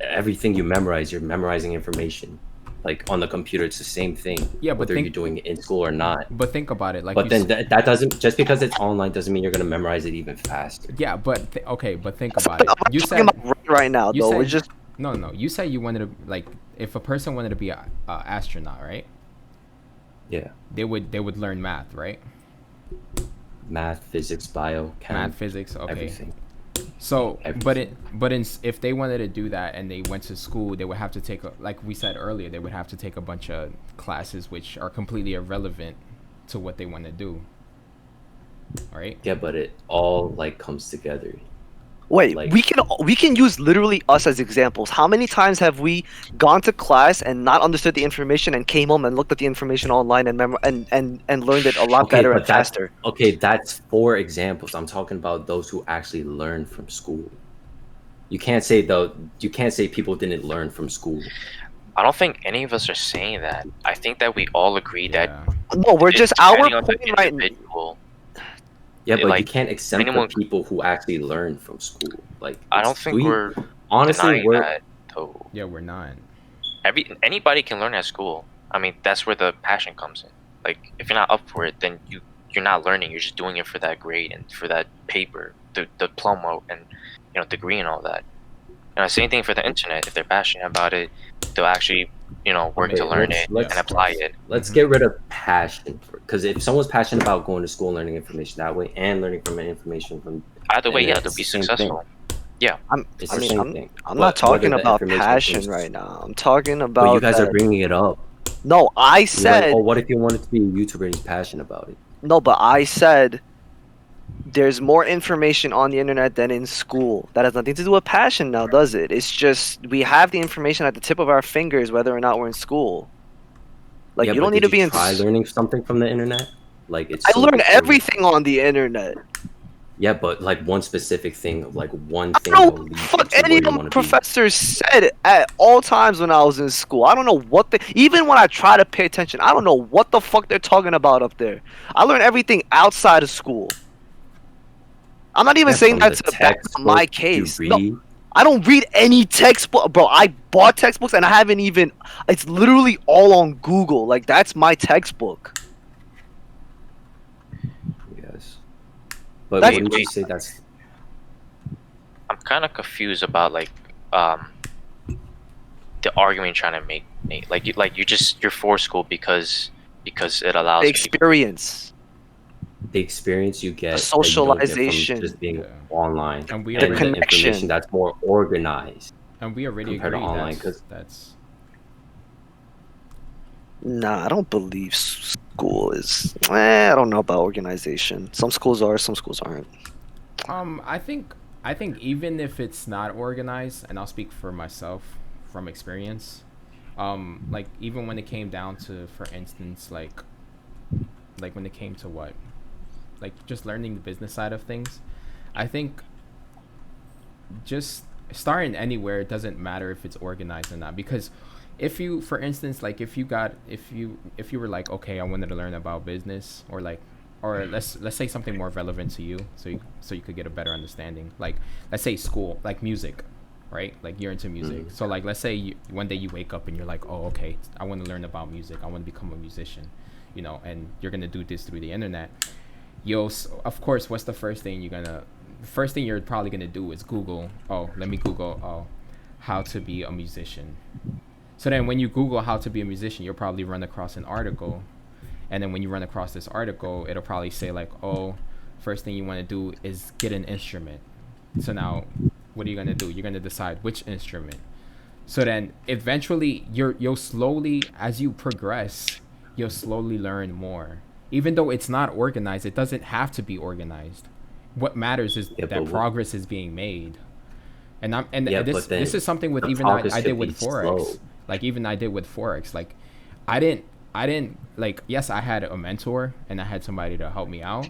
Speaker 4: everything you memorize, you're memorizing information. Like on the computer, it's the same thing,
Speaker 2: Yeah, but
Speaker 4: whether you're doing it in school or not.
Speaker 2: think about it. Like
Speaker 4: But then that doesn't, just because it's online doesn't mean you're gonna memorize it even faster.
Speaker 2: yeah, but okay, but think
Speaker 1: That's
Speaker 2: about
Speaker 1: something
Speaker 2: it.
Speaker 1: I'm
Speaker 2: You
Speaker 1: talking
Speaker 2: said
Speaker 1: about right now,
Speaker 2: you
Speaker 1: though.
Speaker 2: said
Speaker 1: We're just
Speaker 2: no. You said you wanted to like if a person wanted to be a astronaut, right?
Speaker 4: Yeah,
Speaker 2: They would learn math, right?
Speaker 4: math, physics, bio, chem,
Speaker 2: Math, physics, okay.
Speaker 4: everything.
Speaker 2: So,
Speaker 4: Everything.
Speaker 2: if they wanted to do that and they went to school, they would have to take like we said earlier, they would have to take a bunch of classes which are completely irrelevant to what they want to do. All right?
Speaker 4: Yeah, but it all like comes together.
Speaker 1: wait.
Speaker 4: Like-
Speaker 1: We can use literally us as examples. How many times have we gone to class and not understood the information and came home and looked at the information online and and learned it a lot better and faster?
Speaker 4: That's 4 examples. I'm talking about those who actually learn from school. You can't say people didn't learn from school.
Speaker 3: I don't think any of us are saying that. I think that we all agree that
Speaker 2: Yeah.
Speaker 1: No, we're
Speaker 3: it's
Speaker 1: just our
Speaker 3: depending on the
Speaker 1: point right.
Speaker 3: individual.
Speaker 4: Yeah, but you
Speaker 3: Like,
Speaker 4: can't exempt the
Speaker 3: minimum-
Speaker 4: people who actually learn from school. Like
Speaker 3: I don't
Speaker 4: it's-
Speaker 3: think we're
Speaker 4: honestly
Speaker 3: denying
Speaker 4: we're
Speaker 3: that though.
Speaker 2: Yeah, we're not.
Speaker 3: Anybody can learn at school. I mean, that's where the passion comes in. Like, if you're not up for it, then you're not learning. You're just doing it for that grade and for that paper, the diploma and degree and all that. Same thing for the internet. If they're passionate about it, they'll actually work
Speaker 4: Okay,
Speaker 3: to learn
Speaker 4: let's-
Speaker 3: it
Speaker 4: let's-
Speaker 3: and apply it.
Speaker 4: let's
Speaker 2: Mhm.
Speaker 4: get rid of passion, because if someone's passionate about going to school and learning information that way and learning from information from
Speaker 3: Either way,
Speaker 4: and
Speaker 3: yeah,
Speaker 4: it's
Speaker 3: they'll be
Speaker 4: the same
Speaker 3: successful.
Speaker 4: it's
Speaker 1: I
Speaker 4: the
Speaker 1: mean,
Speaker 4: same thing.
Speaker 1: I'm
Speaker 4: But
Speaker 1: not talking
Speaker 4: whether the
Speaker 1: about
Speaker 4: information
Speaker 1: passion
Speaker 4: comes-
Speaker 1: right now. I'm talking about.
Speaker 4: But you guys are
Speaker 1: that-
Speaker 4: bringing it up.
Speaker 1: No, I
Speaker 4: You're
Speaker 1: said
Speaker 4: like, oh, what if you wanted to be a YouTuber and he's passionate about it?
Speaker 1: no, but I said there's more information on the internet than in school. That has nothing to do with passion now, does it? It's just we have the information at the tip of our fingers, whether or not we're in school. Like
Speaker 4: Yeah,
Speaker 1: you
Speaker 4: but
Speaker 1: don't need
Speaker 4: did
Speaker 1: to be in.
Speaker 4: try learning something from the internet. Like it's.
Speaker 1: I
Speaker 4: so
Speaker 1: learned
Speaker 4: good for you.
Speaker 1: everything on the internet.
Speaker 4: Yeah, but like one specific thing, like one
Speaker 1: I
Speaker 4: thing.
Speaker 1: don't
Speaker 4: will
Speaker 1: know
Speaker 4: lead
Speaker 1: what
Speaker 4: you
Speaker 1: fuck
Speaker 4: to where
Speaker 1: any
Speaker 4: you
Speaker 1: of my
Speaker 4: wanna be.
Speaker 1: professors said at all times when I was in school. I don't know what even when I try to pay attention, I don't know what the fuck they're talking about up there. I learned everything outside of school. I'm not even
Speaker 4: Yeah,
Speaker 1: saying
Speaker 4: from
Speaker 1: that
Speaker 4: the
Speaker 1: to back up my
Speaker 4: textbook you
Speaker 1: case. No,
Speaker 4: read.
Speaker 1: I don't read any textbook, bro. I bought textbooks and I haven't even. It's literally all on Google. Like that's my textbook.
Speaker 4: Yes. But
Speaker 1: That's-
Speaker 4: wouldn't you say that's
Speaker 3: I'm kind of confused about the argument you're trying to make, Nate. You're for school because it allows
Speaker 1: The
Speaker 3: people.
Speaker 1: experience.
Speaker 4: the experience you get,
Speaker 1: The
Speaker 4: that you don't get from
Speaker 1: socialization.
Speaker 4: just being
Speaker 2: Yeah.
Speaker 4: online,
Speaker 2: And we
Speaker 1: The
Speaker 4: and
Speaker 2: already,
Speaker 4: the
Speaker 1: connection.
Speaker 4: information that's more organized.
Speaker 2: and we already
Speaker 4: compared to
Speaker 2: agree
Speaker 4: online,
Speaker 2: that's
Speaker 4: 'cause-
Speaker 2: that's
Speaker 1: Nah, I don't believe school is. I don't know about organization. Some schools are, some schools aren't.
Speaker 2: I think even if it's not organized, and I'll speak for myself from experience, like even when it came down to, for instance, like when it came to what, like just learning the business side of things, I think just starting anywhere, it doesn't matter if it's organized or not, because if you, for instance, like if you were like, okay, I wanted to learn about business, or let's say something more relevant to you, so you could get a better understanding, like let's say school, like music, right? Like you're into music. So like let's say one day you wake up and you're like, oh, okay, I want to learn about music, I want to become a musician, and you're gonna do this through the internet. Of course, what's the first thing you're probably gonna do is Google, let me Google how to be a musician. So then when you Google how to be a musician, you'll probably run across an article. And then when you run across this article, it'll probably say like, first thing you want to do is get an instrument. So now, what are you going to do? You're going to decide which instrument. So then eventually you'll slowly, as you progress, you'll slowly learn more. Even though it's not organized, it doesn't have to be organized. What matters is that progress is being made. And this is something with even I did with Forex.
Speaker 4: Slow.
Speaker 2: Like even I did with Forex. Like I didn't like, yes, I had a mentor and I had somebody to help me out,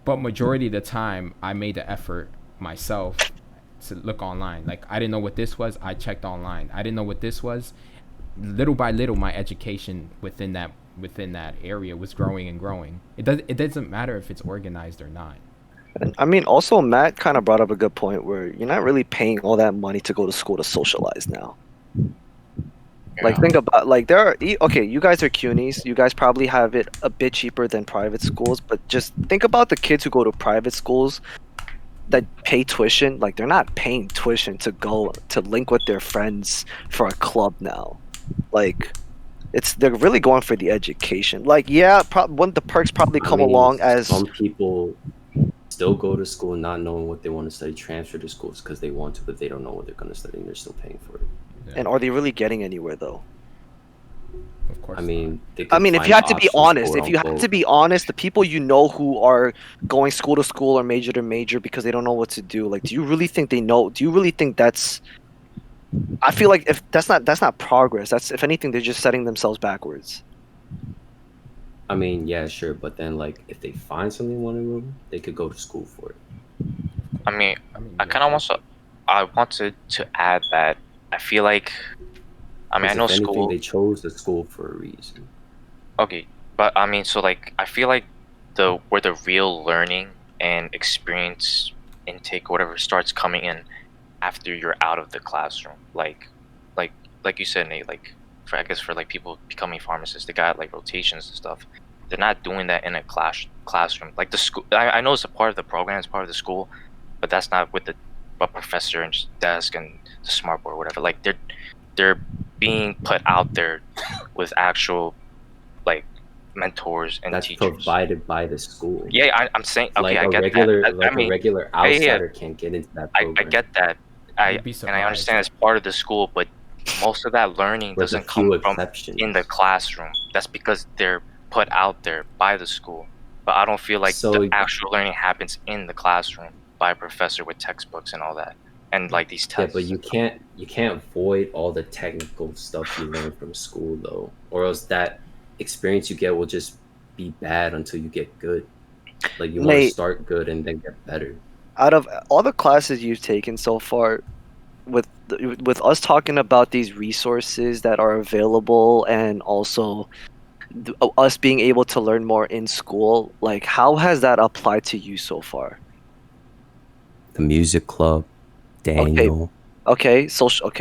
Speaker 2: but majority of the time I made the effort myself, to look online. Like I didn't know what this was, I checked online. I didn't know what this was. Little by little, my education within that area was growing and growing. It doesn't matter if it's organized or not.
Speaker 1: And, I mean, also Matt kind of brought up a good point where you're not really paying all that money to go to school to socialize now. Like think about like there are okay, you guys are CUNYs. You guys probably have it a bit cheaper than private schools, but just think about the kids who go to private schools that pay tuition. Like they're not paying tuition to go to link with their friends for a club now. Like they're really going for the education. Like yeah, one of the perks probably come along as
Speaker 4: some people still go to school not knowing what they want to study, transfer to schools because they want to, but they don't know what they're going to study and they're still paying for it.
Speaker 2: Yeah.
Speaker 1: And are they really getting anywhere though?
Speaker 2: Of course.
Speaker 4: I mean,
Speaker 1: if you had to be honest, the people you know who are going school to school or major to major because they don't know what to do, like, do you really think they know? Do you really think that's? I feel like if that's not progress. That's if anything, they're just setting themselves backwards.
Speaker 4: I mean, yeah, sure, but then like if they find something they want to do, they could go to school for it.
Speaker 3: I mean, I kind of also I wanted to add that I feel like I know school.
Speaker 4: They chose the school for a reason.
Speaker 3: Okay, but I mean, so like I feel like where the real learning and experience intake, whatever, starts coming in after you're out of the classroom. Like you said, Nate. Like I guess for like people becoming pharmacists, they got like rotations and stuff. They're not doing that in a classroom. Like the school, I know it's a part of the program, it's part of the school, but that's not with the professor and just desk and the smart board or whatever. Like they're being put out there with actual like mentors and
Speaker 4: that's
Speaker 3: teachers
Speaker 4: provided by the school.
Speaker 3: Yeah, I'm saying okay,
Speaker 4: like
Speaker 3: I get
Speaker 4: regular,
Speaker 3: that.
Speaker 4: Like a regular outsider can't get into that program.
Speaker 3: I get that. I understand it's part of the school, but most of that learning doesn't come from in the classroom. That's because they're put out there by the school. But I don't feel like the actual learning happens in the classroom by a professor with textbooks and all that, and like these tests.
Speaker 4: Yeah, but you can't avoid all the technical stuff you learn from school though, or else that experience you get will just be bad until you get good. Like you want to start good and then get better.
Speaker 1: Out of all the classes you've taken so far, with us talking about these resources that are available and also us being able to learn more in school, like how has that applied to you so far?
Speaker 4: The music club, Daniel.
Speaker 1: Okay, social.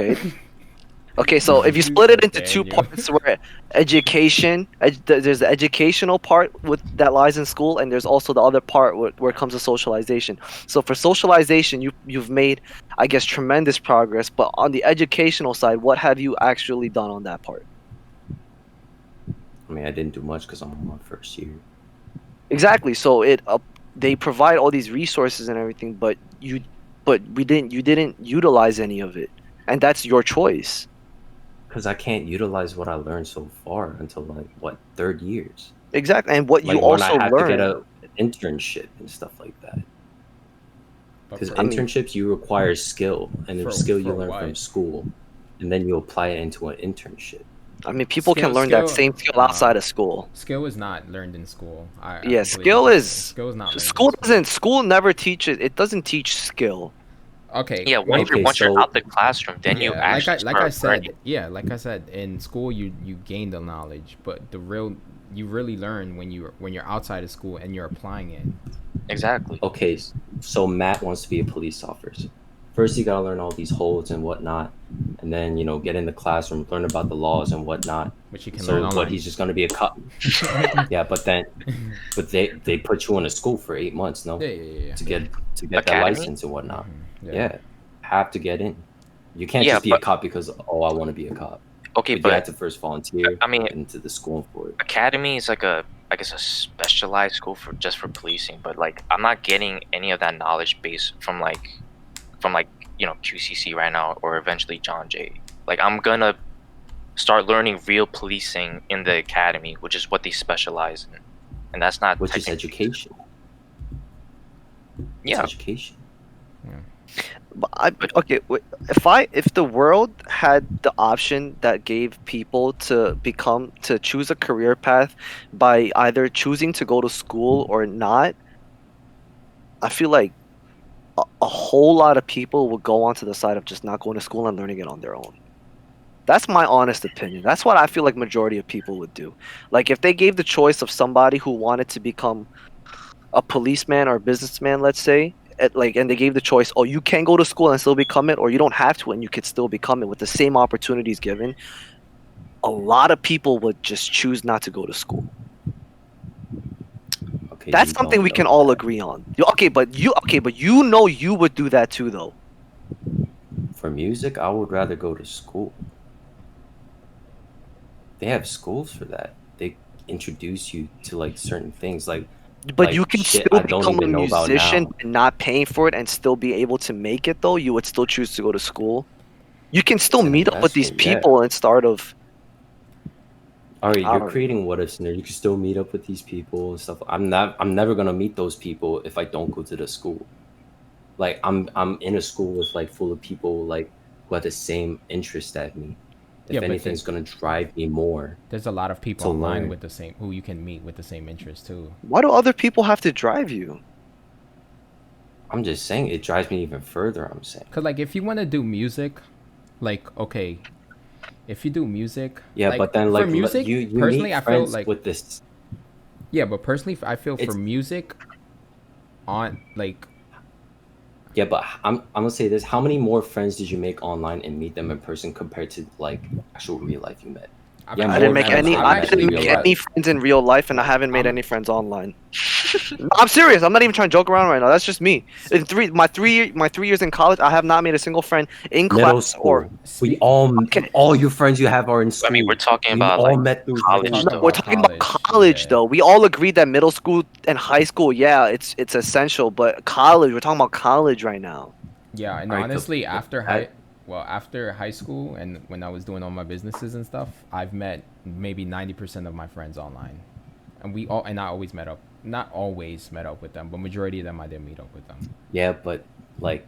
Speaker 1: Okay, so if you split it into two parts, where education, there's the educational part that lies in school, and there's also the other part where it comes to socialization. So for socialization, you've made, I guess, tremendous progress. But on the educational side, what have you actually done on that part?
Speaker 4: I mean, I didn't do much because I'm on my first year.
Speaker 1: Exactly. So they provide all these resources and everything, but you didn't utilize any of it, and that's your choice.
Speaker 4: Because I can't utilize what I learned so far until like what, third years.
Speaker 1: Exactly, and what
Speaker 4: like
Speaker 1: you also
Speaker 4: I have
Speaker 1: learn
Speaker 4: to get an internship and stuff like that. Because internships you require skill, and the skill you learn from school, and then you apply it into an internship.
Speaker 1: I mean, people can learn that same skill outside of school.
Speaker 2: Skill is not learned in school.
Speaker 1: Skill is
Speaker 2: not.
Speaker 1: School never teaches. It doesn't teach skill.
Speaker 2: Okay.
Speaker 3: Yeah. Once you're out the classroom, then you actually
Speaker 2: like I said, in school you gain the knowledge, but you really learn when you're outside of school and you're applying it.
Speaker 3: Exactly.
Speaker 4: Okay, so Matt wants to be a police officer. First, you gotta learn all these codes and whatnot, and then get in the classroom, learn about the laws and whatnot.
Speaker 2: Which you can learn online.
Speaker 4: What, he's just gonna be a cop? Yeah, but they put you in a school for 8 months, no?
Speaker 2: Yeah.
Speaker 4: To get that license and whatnot.
Speaker 2: Mm-hmm.
Speaker 4: Yeah, have to get in. You can't just be a cop because I want to be a cop.
Speaker 3: Okay,
Speaker 4: but you have to first volunteer.
Speaker 3: I mean,
Speaker 4: into the school for it.
Speaker 3: Academy is like a specialized school for policing, but like I'm not getting any of that knowledge base from QCC right now or eventually John Jay. Like I'm gonna start learning real policing in the academy, which is what they specialize in, and that's not
Speaker 4: which is education.
Speaker 3: Yeah,
Speaker 4: it's education.
Speaker 1: If the world had the option that gave people to choose a career path by either choosing to go to school or not, I feel like a whole lot of people would go onto the side of just not going to school and learning it on their own. That's my honest opinion. That's what I feel like majority of people would do. Like if they gave the choice of somebody who wanted to become a policeman or a businessman, let's say, and they gave the choice, oh, you can go to school and still become it, or you don't have to and you could still become it with the same opportunities given. A lot of people would just choose not to go to school.
Speaker 4: Okay,
Speaker 1: That's
Speaker 4: you
Speaker 1: something
Speaker 4: don't
Speaker 1: we
Speaker 4: know
Speaker 1: can all
Speaker 4: that.
Speaker 1: agree on. Okay, but you know you would do that too, though.
Speaker 4: For music, I would rather go to school. They have schools for that. They introduce you to like certain things,
Speaker 1: But
Speaker 4: like
Speaker 1: you can
Speaker 4: shit
Speaker 1: still
Speaker 4: I don't
Speaker 1: become a
Speaker 4: even know about
Speaker 1: musician
Speaker 4: now.
Speaker 1: and not paying for it and still be able to make it, though. You would still choose to go to school. You can still
Speaker 4: It's an
Speaker 1: meet up with these
Speaker 4: investment, yeah.
Speaker 1: people and start of.
Speaker 4: All right,
Speaker 1: I
Speaker 4: you're
Speaker 1: don't
Speaker 4: creating what ifs, and you can still meet up with these people and stuff. I'm never gonna meet those people if I don't go to the school. Like I'm in a school with like full of people like who have the same interest as me.
Speaker 2: Yeah,
Speaker 4: If
Speaker 2: but
Speaker 4: anything's gonna drive me more
Speaker 2: there's a lot of people
Speaker 4: to
Speaker 2: online
Speaker 4: learn.
Speaker 2: with the same who you can meet with the same interest too.
Speaker 1: Why do other people have to drive you?
Speaker 4: I'm just saying it drives me even further. I'm saying.
Speaker 2: Cause like if you want to do music, like okay, if you do music,
Speaker 4: Yeah,
Speaker 2: like
Speaker 4: but then
Speaker 2: for
Speaker 4: like
Speaker 2: music,
Speaker 4: you
Speaker 2: personally,
Speaker 4: meet
Speaker 2: I feel
Speaker 4: friends
Speaker 2: like
Speaker 4: with this.
Speaker 2: yeah, but personally, I feel for
Speaker 4: It's
Speaker 2: music, on like
Speaker 4: yeah, but I'm gonna say this: how many more friends did you make online and meet them in person compared to like actual real life you met? Yeah,
Speaker 1: I
Speaker 2: I've
Speaker 1: didn't
Speaker 4: more
Speaker 1: make
Speaker 2: met
Speaker 4: friends
Speaker 1: any.
Speaker 2: I've
Speaker 1: I
Speaker 4: I've met
Speaker 2: actually
Speaker 1: didn't
Speaker 4: in
Speaker 1: make
Speaker 4: real
Speaker 2: made
Speaker 1: any
Speaker 4: life.
Speaker 1: friends in real life, and I haven't made
Speaker 2: I'm
Speaker 1: any friends online. No, I'm serious. I'm not even trying to joke around right now. That's just me. In my 3 years in college, I have not made a single friend in
Speaker 4: Middle
Speaker 1: class or.
Speaker 4: school, we
Speaker 2: speak.
Speaker 1: Okay,
Speaker 4: all your friends you have are in
Speaker 3: I mean, we're
Speaker 4: school.
Speaker 3: talking
Speaker 4: We
Speaker 3: about
Speaker 4: all
Speaker 3: like
Speaker 4: met through
Speaker 2: We're
Speaker 3: college
Speaker 2: talking
Speaker 1: no,
Speaker 4: hanging.
Speaker 1: we're
Speaker 3: though.
Speaker 2: about
Speaker 1: talking about
Speaker 2: college.
Speaker 1: college
Speaker 2: Yeah.
Speaker 1: though. We all agreed that middle school and high school, yeah, it's essential. But college, we're talking about college right now.
Speaker 2: Yeah, and
Speaker 4: All right,
Speaker 2: honestly, after
Speaker 4: that
Speaker 2: after high school and when I was doing all my businesses and stuff, I've met maybe 90% of my friends online, and I always met up. Not always met up with them, but majority of them I did meet up with them.
Speaker 4: yeah, but like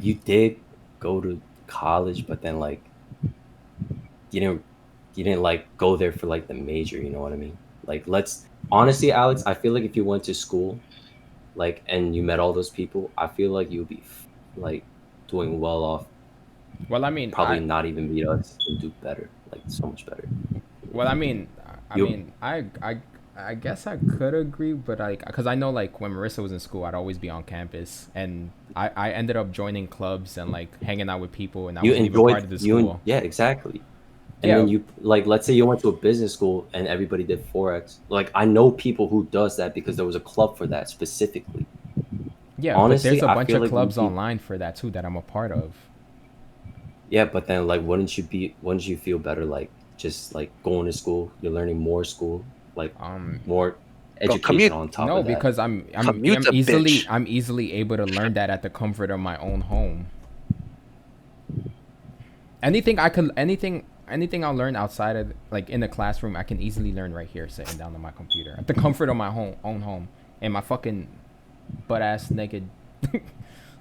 Speaker 4: you did go to college, but then like you didn't like go there for like the major. You know what I mean? Like let's honestly, Alex, I feel like if you went to school like and you met all those people, I feel like you'll be like doing well off.
Speaker 2: Well, I mean,
Speaker 4: Probably not even beat us and do better, like so much better.
Speaker 2: well, I mean,
Speaker 4: You
Speaker 2: I guess I could agree, but like, cause I know like when Marissa was in school, I'd always be on campus, and I ended up joining clubs and like hanging out with people, and I
Speaker 4: you
Speaker 2: wasn't even part of the
Speaker 4: enjoyed you
Speaker 2: school.
Speaker 4: yeah, exactly. And
Speaker 2: Yeah,
Speaker 4: then you like let's say you went to a business school and everybody did forex. Like I know people who does that because there was a club for that specifically.
Speaker 2: yeah, but there's
Speaker 4: Honestly,
Speaker 2: a
Speaker 4: I
Speaker 2: bunch
Speaker 4: feel
Speaker 2: of
Speaker 4: like you'd
Speaker 2: clubs
Speaker 4: be
Speaker 2: online for that too that I'm a part of.
Speaker 4: yeah, but then like wouldn't you feel better like just like going to school, you're learning more school, like
Speaker 2: Um,
Speaker 4: more
Speaker 1: Bro,
Speaker 4: education on top
Speaker 2: no,
Speaker 4: of that.
Speaker 2: because
Speaker 1: commute's a bitch.
Speaker 2: I'm easily able to learn that at the comfort of my own home. Anything I'll learn outside of like in the classroom, I can easily learn right here, sitting down on my computer at the comfort of my own home, and my fucking butt ass naked.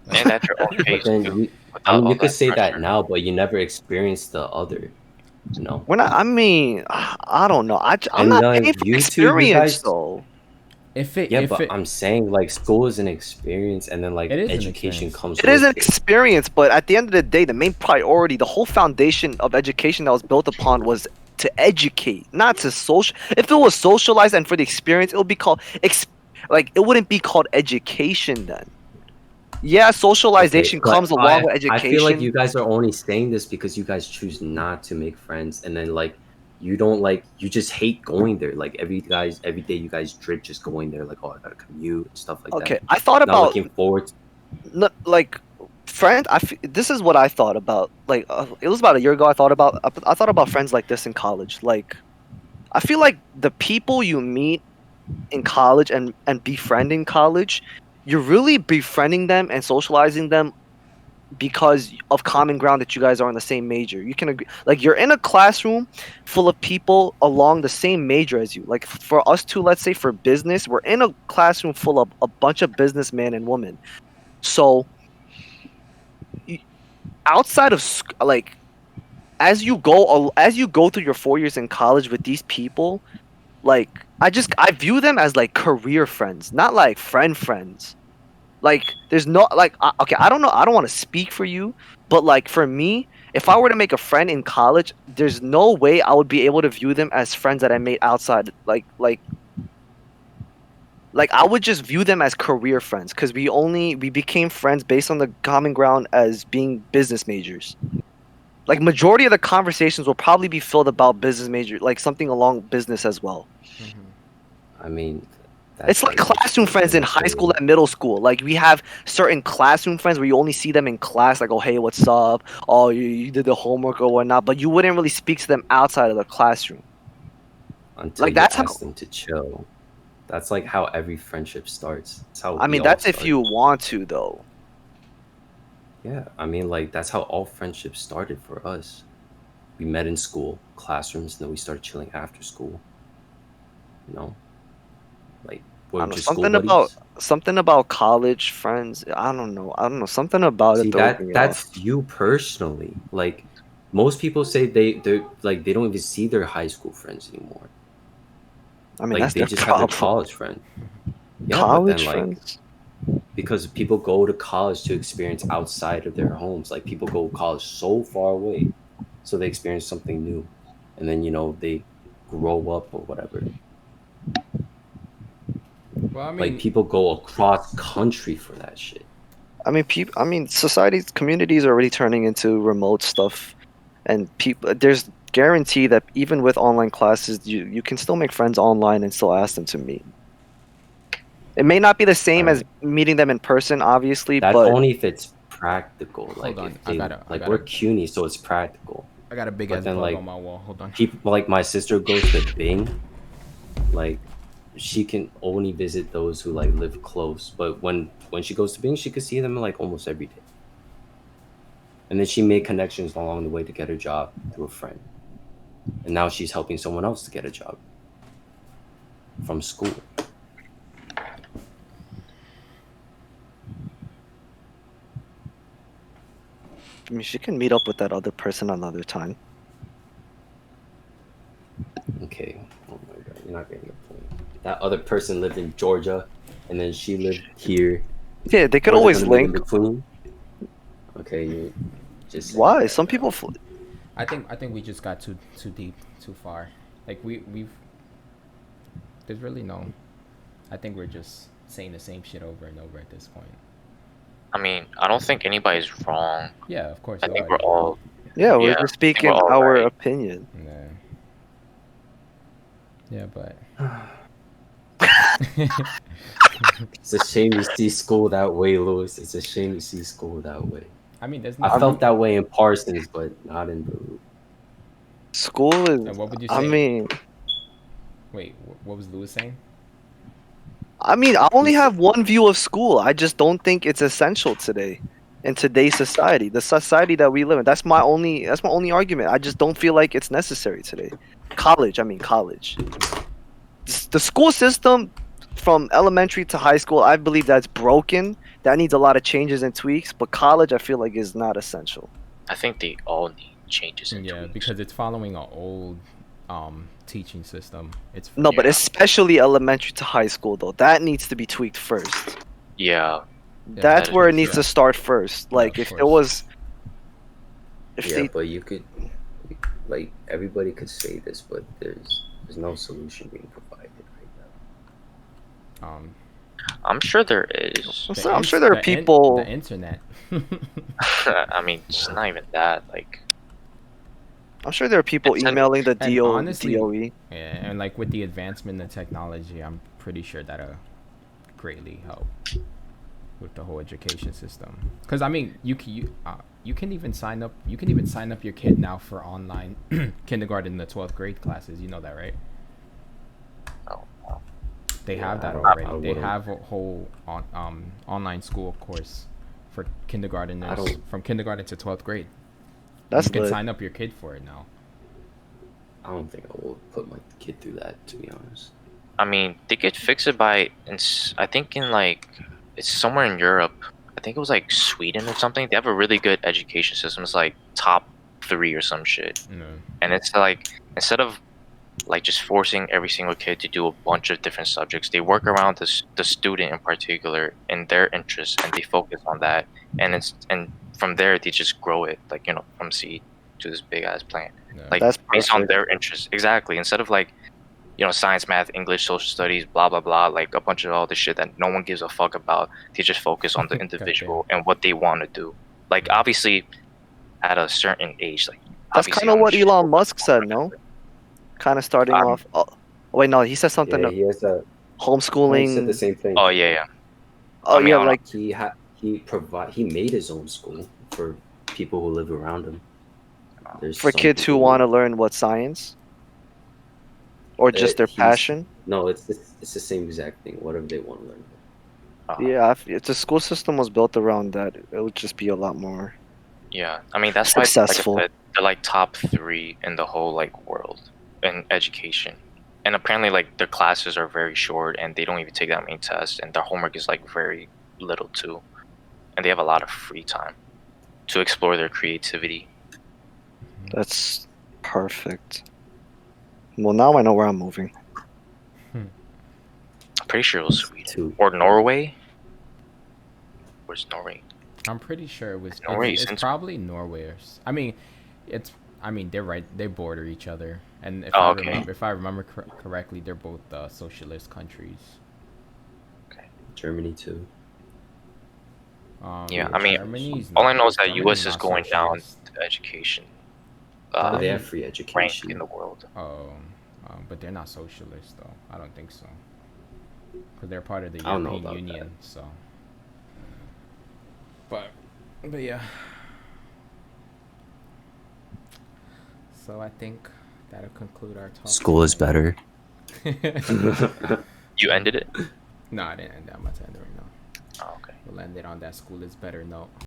Speaker 3: And at your own
Speaker 4: But
Speaker 3: pace
Speaker 4: then
Speaker 3: too,
Speaker 4: I
Speaker 3: without
Speaker 4: mean
Speaker 3: all
Speaker 4: you could
Speaker 3: that
Speaker 4: say that
Speaker 3: pressure.
Speaker 4: now, but you never experienced the other, you know?
Speaker 1: We're not. I mean, I don't know. I'm
Speaker 4: And
Speaker 1: not paying for
Speaker 4: you two, you
Speaker 1: experience
Speaker 4: guys
Speaker 1: though.
Speaker 4: yeah,
Speaker 2: If
Speaker 4: but
Speaker 2: it
Speaker 4: I'm saying like school is an experience and then like
Speaker 2: it is an
Speaker 4: education
Speaker 2: experience.
Speaker 4: comes
Speaker 1: It is
Speaker 4: with
Speaker 1: an
Speaker 4: it.
Speaker 1: experience, but at the end of the day, the main priority, the whole foundation of education that was built upon was to educate, not to social. If it was socialized and for the experience, it would be called like it wouldn't be called education then. Yeah,
Speaker 4: Okay,
Speaker 1: socialization
Speaker 4: but
Speaker 1: comes along with
Speaker 4: I feel like
Speaker 1: education.
Speaker 4: you guys are only saying this because you guys choose not to make friends, and then like you don't like you just hate going there. Like every day you guys dread just going there. Like oh I gotta commute and stuff like that.
Speaker 1: Okay, I thought
Speaker 4: Not
Speaker 1: about
Speaker 4: looking forward.
Speaker 1: like friend. This is what I thought about. Like it was about a year ago. I thought about friends like this in college. Like I feel like the people you meet in college and befriend in college, you're really befriending them and socializing them because of common ground that you guys are in the same major. You can agree, like you're in a classroom full of people along the same major as you. Like for us two, let's say for business, we're in a classroom full of a bunch of businessmen and women. So y- outside of like as you go through your 4 years in college with these people, like I view them as like career friends, not like friends. Like, there's no like, okay, I don't know, I don't want to speak for you, but like for me, if I were to make a friend in college, there's no way I would be able to view them as friends that I made outside. Like I would just view them as career friends because we became friends based on the common ground as being business majors. Like majority of the conversations will probably be filled about business major, like something along business as well.
Speaker 4: I mean,
Speaker 1: It's like classroom friends in high school and middle school. Like we have certain classroom friends where you only see them in class, like, oh hey, what's up? Oh, you did the homework or whatnot, but you wouldn't really speak to them outside of the classroom.
Speaker 4: until
Speaker 1: Like
Speaker 4: you
Speaker 1: that's how.
Speaker 4: ask them to chill. That's like how every friendship starts. That's how
Speaker 1: I
Speaker 4: we
Speaker 1: mean,
Speaker 4: all
Speaker 1: that's if
Speaker 4: started.
Speaker 1: you want to, though.
Speaker 4: Yeah, I mean, like that's how all friendships started for us. We met in school, classrooms, and then we started chilling after school. You know, like
Speaker 1: I
Speaker 4: we're
Speaker 1: don't know,
Speaker 4: just school buddies.
Speaker 1: something about college friends. I don't know, something about it
Speaker 4: See
Speaker 1: throws me off.
Speaker 4: that's you personally. Like most people say they like they don't even see their high school friends anymore.
Speaker 1: I mean,
Speaker 4: Like
Speaker 1: that's
Speaker 4: they
Speaker 1: their
Speaker 4: just have their
Speaker 1: problem.
Speaker 4: college friend. Yeah, but then
Speaker 1: College
Speaker 4: like
Speaker 1: friends.
Speaker 4: because people go to college to experience outside of their homes. Like people go to college so far away, so they experience something new, and then they grow up or whatever.
Speaker 2: Well, I
Speaker 4: Like
Speaker 2: mean,
Speaker 4: people go across country for that shit.
Speaker 1: I mean, societies, communities are already turning into remote stuff, and people. There's guarantee that even with online classes, you can still make friends online and still ask them to meet. It may not be the
Speaker 4: All
Speaker 1: same as
Speaker 4: right,
Speaker 1: meeting them in person, obviously,
Speaker 4: that's
Speaker 1: but
Speaker 4: only if it's practical.
Speaker 2: hold
Speaker 4: Like
Speaker 2: on.
Speaker 4: if
Speaker 2: I
Speaker 4: they
Speaker 2: got a, I
Speaker 4: like
Speaker 2: got
Speaker 4: we're
Speaker 2: a,
Speaker 4: CUNY, so it's practical.
Speaker 2: I got a big
Speaker 4: But
Speaker 2: ass
Speaker 4: then
Speaker 2: bug on
Speaker 4: like
Speaker 2: my wall. Hold on.
Speaker 4: people, like my sister goes to Bing, like she can only visit those who like live close. But when she goes to Bing, she could see them like almost every day. And then she made connections along the way to get a job through a friend. And now she's helping someone else to get a job from school.
Speaker 1: I mean, she can meet up with that other person another time.
Speaker 4: Okay. Oh my god, you're not getting the point. That other person lived in Georgia and then she lived here.
Speaker 1: Yeah, they could
Speaker 4: Were they
Speaker 1: always
Speaker 4: gonna live in
Speaker 1: link.
Speaker 4: between? Okay, you're just saying
Speaker 1: Why?
Speaker 4: that
Speaker 1: Some
Speaker 4: now.
Speaker 1: people.
Speaker 2: I think we just got too deep, too far. Like we've. There's really no. I think we're just saying the same shit over and over at this point.
Speaker 3: I mean, I don't think anybody's wrong.
Speaker 2: Yeah, of course.
Speaker 3: I think we're all
Speaker 1: Yeah, we're
Speaker 3: yeah.
Speaker 1: just
Speaker 3: I think we're
Speaker 1: speaking
Speaker 3: all
Speaker 1: our
Speaker 3: right.
Speaker 1: opinion.
Speaker 2: Yeah. Yeah, but.
Speaker 4: It's a shame you see school that way, Lewis. It's a shame you see school that way.
Speaker 2: I mean, there's
Speaker 4: I
Speaker 2: no.
Speaker 4: felt that way in Parsons, but not in Baruch.
Speaker 1: School is.
Speaker 2: And what would you
Speaker 1: I
Speaker 2: say?
Speaker 1: mean,
Speaker 2: Wait, what was Lewis saying?
Speaker 1: I only
Speaker 4: He's-
Speaker 1: have one view of school. I just don't think it's essential today, in today's society, the society that we live in. That's my only argument. I just don't feel like it's necessary today. College, I mean college. The school system from elementary to high school, I believe that's broken. That needs a lot of changes and tweaks. But college, I feel like is not essential.
Speaker 3: I think they all need changes and
Speaker 2: Yeah,
Speaker 3: tweaks.
Speaker 2: because it's following an old teaching system. It's
Speaker 1: No, but
Speaker 3: Yeah.
Speaker 1: especially elementary to high school though, that needs to be tweaked first.
Speaker 3: Yeah,
Speaker 2: Yeah,
Speaker 1: That's
Speaker 3: that
Speaker 1: where it
Speaker 3: is-
Speaker 1: needs
Speaker 2: yeah.
Speaker 1: to start first.
Speaker 2: Yeah,
Speaker 1: Like
Speaker 2: of
Speaker 1: if it
Speaker 2: course.
Speaker 1: was, if
Speaker 4: Yeah,
Speaker 1: they,
Speaker 4: but you could, like, everybody could say this, but there's no solution being provided right now.
Speaker 3: I'm sure there is.
Speaker 1: I'm sure there are people.
Speaker 2: The internet.
Speaker 3: I mean, it's not even that. Like,
Speaker 1: I'm sure there are people
Speaker 3: It's an-
Speaker 1: emailing the
Speaker 2: and honestly-
Speaker 1: DOE.
Speaker 2: Yeah, and like with the advancement in technology, I'm pretty sure that'll greatly help with the whole education system. Because I mean, you can even sign up. You can even sign up your kid now for online kindergarten, the 12th grade classes. You know that, right?
Speaker 3: oh,
Speaker 2: They have that
Speaker 4: I
Speaker 2: already. They
Speaker 4: wouldn't.
Speaker 2: have a whole online school course for kindergarteners
Speaker 4: don't-
Speaker 2: from kindergarten to 12th grade.
Speaker 1: That's
Speaker 2: You can
Speaker 1: lit.
Speaker 2: sign up your kid for it now.
Speaker 4: I don't think I will put my kid through that, to be honest.
Speaker 3: I mean, they could fix it by. I think in like, it's somewhere in Europe. I think it was like Sweden or something. They have a really good education system. It's like top 3 or some shit.
Speaker 2: You know.
Speaker 3: And it's like instead of like just forcing every single kid to do a bunch of different subjects. They work around the student in particular and their interests, and they focus on that. And from there they just grow it, like, you know, from seed to this big ass plant,
Speaker 2: Yeah.
Speaker 3: like
Speaker 1: That's
Speaker 3: based on
Speaker 1: perfect.
Speaker 3: their interests. Exactly. Instead of like, you know, science, math, English, social studies, blah blah blah, like a bunch of all this shit that no one gives a fuck about. They just focus on the individual and what they want to do. Like obviously, at a certain age, like
Speaker 1: That's
Speaker 3: obviously
Speaker 1: kind of
Speaker 3: I'm
Speaker 1: what
Speaker 3: sure-
Speaker 1: Elon Musk said, no? Kind of starting off. Oh, wait, no, he said something
Speaker 4: Yeah,
Speaker 1: of
Speaker 4: he has a. No, he said the
Speaker 1: homeschooling.
Speaker 4: same thing.
Speaker 3: Oh yeah.
Speaker 1: Oh
Speaker 3: I mean,
Speaker 1: yeah,
Speaker 3: I don't know.
Speaker 1: like
Speaker 4: He made his own school for people who live around him. There's
Speaker 1: for
Speaker 4: some
Speaker 1: kids who
Speaker 4: people
Speaker 1: want to learn what science or just their
Speaker 4: he's-
Speaker 1: passion.
Speaker 4: No, it's the same exact thing. Whatever they want to learn.
Speaker 1: Yeah, if the school system was built around that, it would just be a lot more.
Speaker 3: Yeah, I mean that's why,
Speaker 1: Successful.
Speaker 3: like I said, they're like top 3 in the whole like world in education. And apparently, like their classes are very short, and they don't even take that many tests, and their homework is like very little too, and they have a lot of free time to explore their creativity.
Speaker 1: That's perfect. Well, now I know where I'm moving.
Speaker 3: I'm pretty sure it was Sweden
Speaker 4: Too.
Speaker 3: or Norway. Where's Norway?
Speaker 2: I'm pretty sure it was.
Speaker 3: Norway
Speaker 2: It's
Speaker 3: since-
Speaker 2: probably Norway's. I mean, they're right. They border each other, and
Speaker 3: Oh, okay.
Speaker 2: if I remember correctly, they're both socialist countries.
Speaker 4: Germany too.
Speaker 3: Yeah, I mean,
Speaker 2: Germany's
Speaker 3: all I
Speaker 2: not-
Speaker 3: know is that
Speaker 2: Germany's
Speaker 3: U.S. is
Speaker 2: not
Speaker 3: going down
Speaker 2: socialist.
Speaker 3: to education.
Speaker 4: But they
Speaker 2: Um,
Speaker 4: have free
Speaker 3: Rank
Speaker 4: education.
Speaker 3: in the world.
Speaker 2: Oh, but they're not socialist though. I don't think so. Because they're part of the
Speaker 4: I don't know
Speaker 2: European
Speaker 4: about
Speaker 2: Union, so. But yeah. So I think that'll conclude our talk.
Speaker 4: School is better.
Speaker 3: You ended it?
Speaker 2: No, I didn't end that. I'm about to end it right now.
Speaker 3: Oh, okay.
Speaker 2: We'll end it on that school is better note.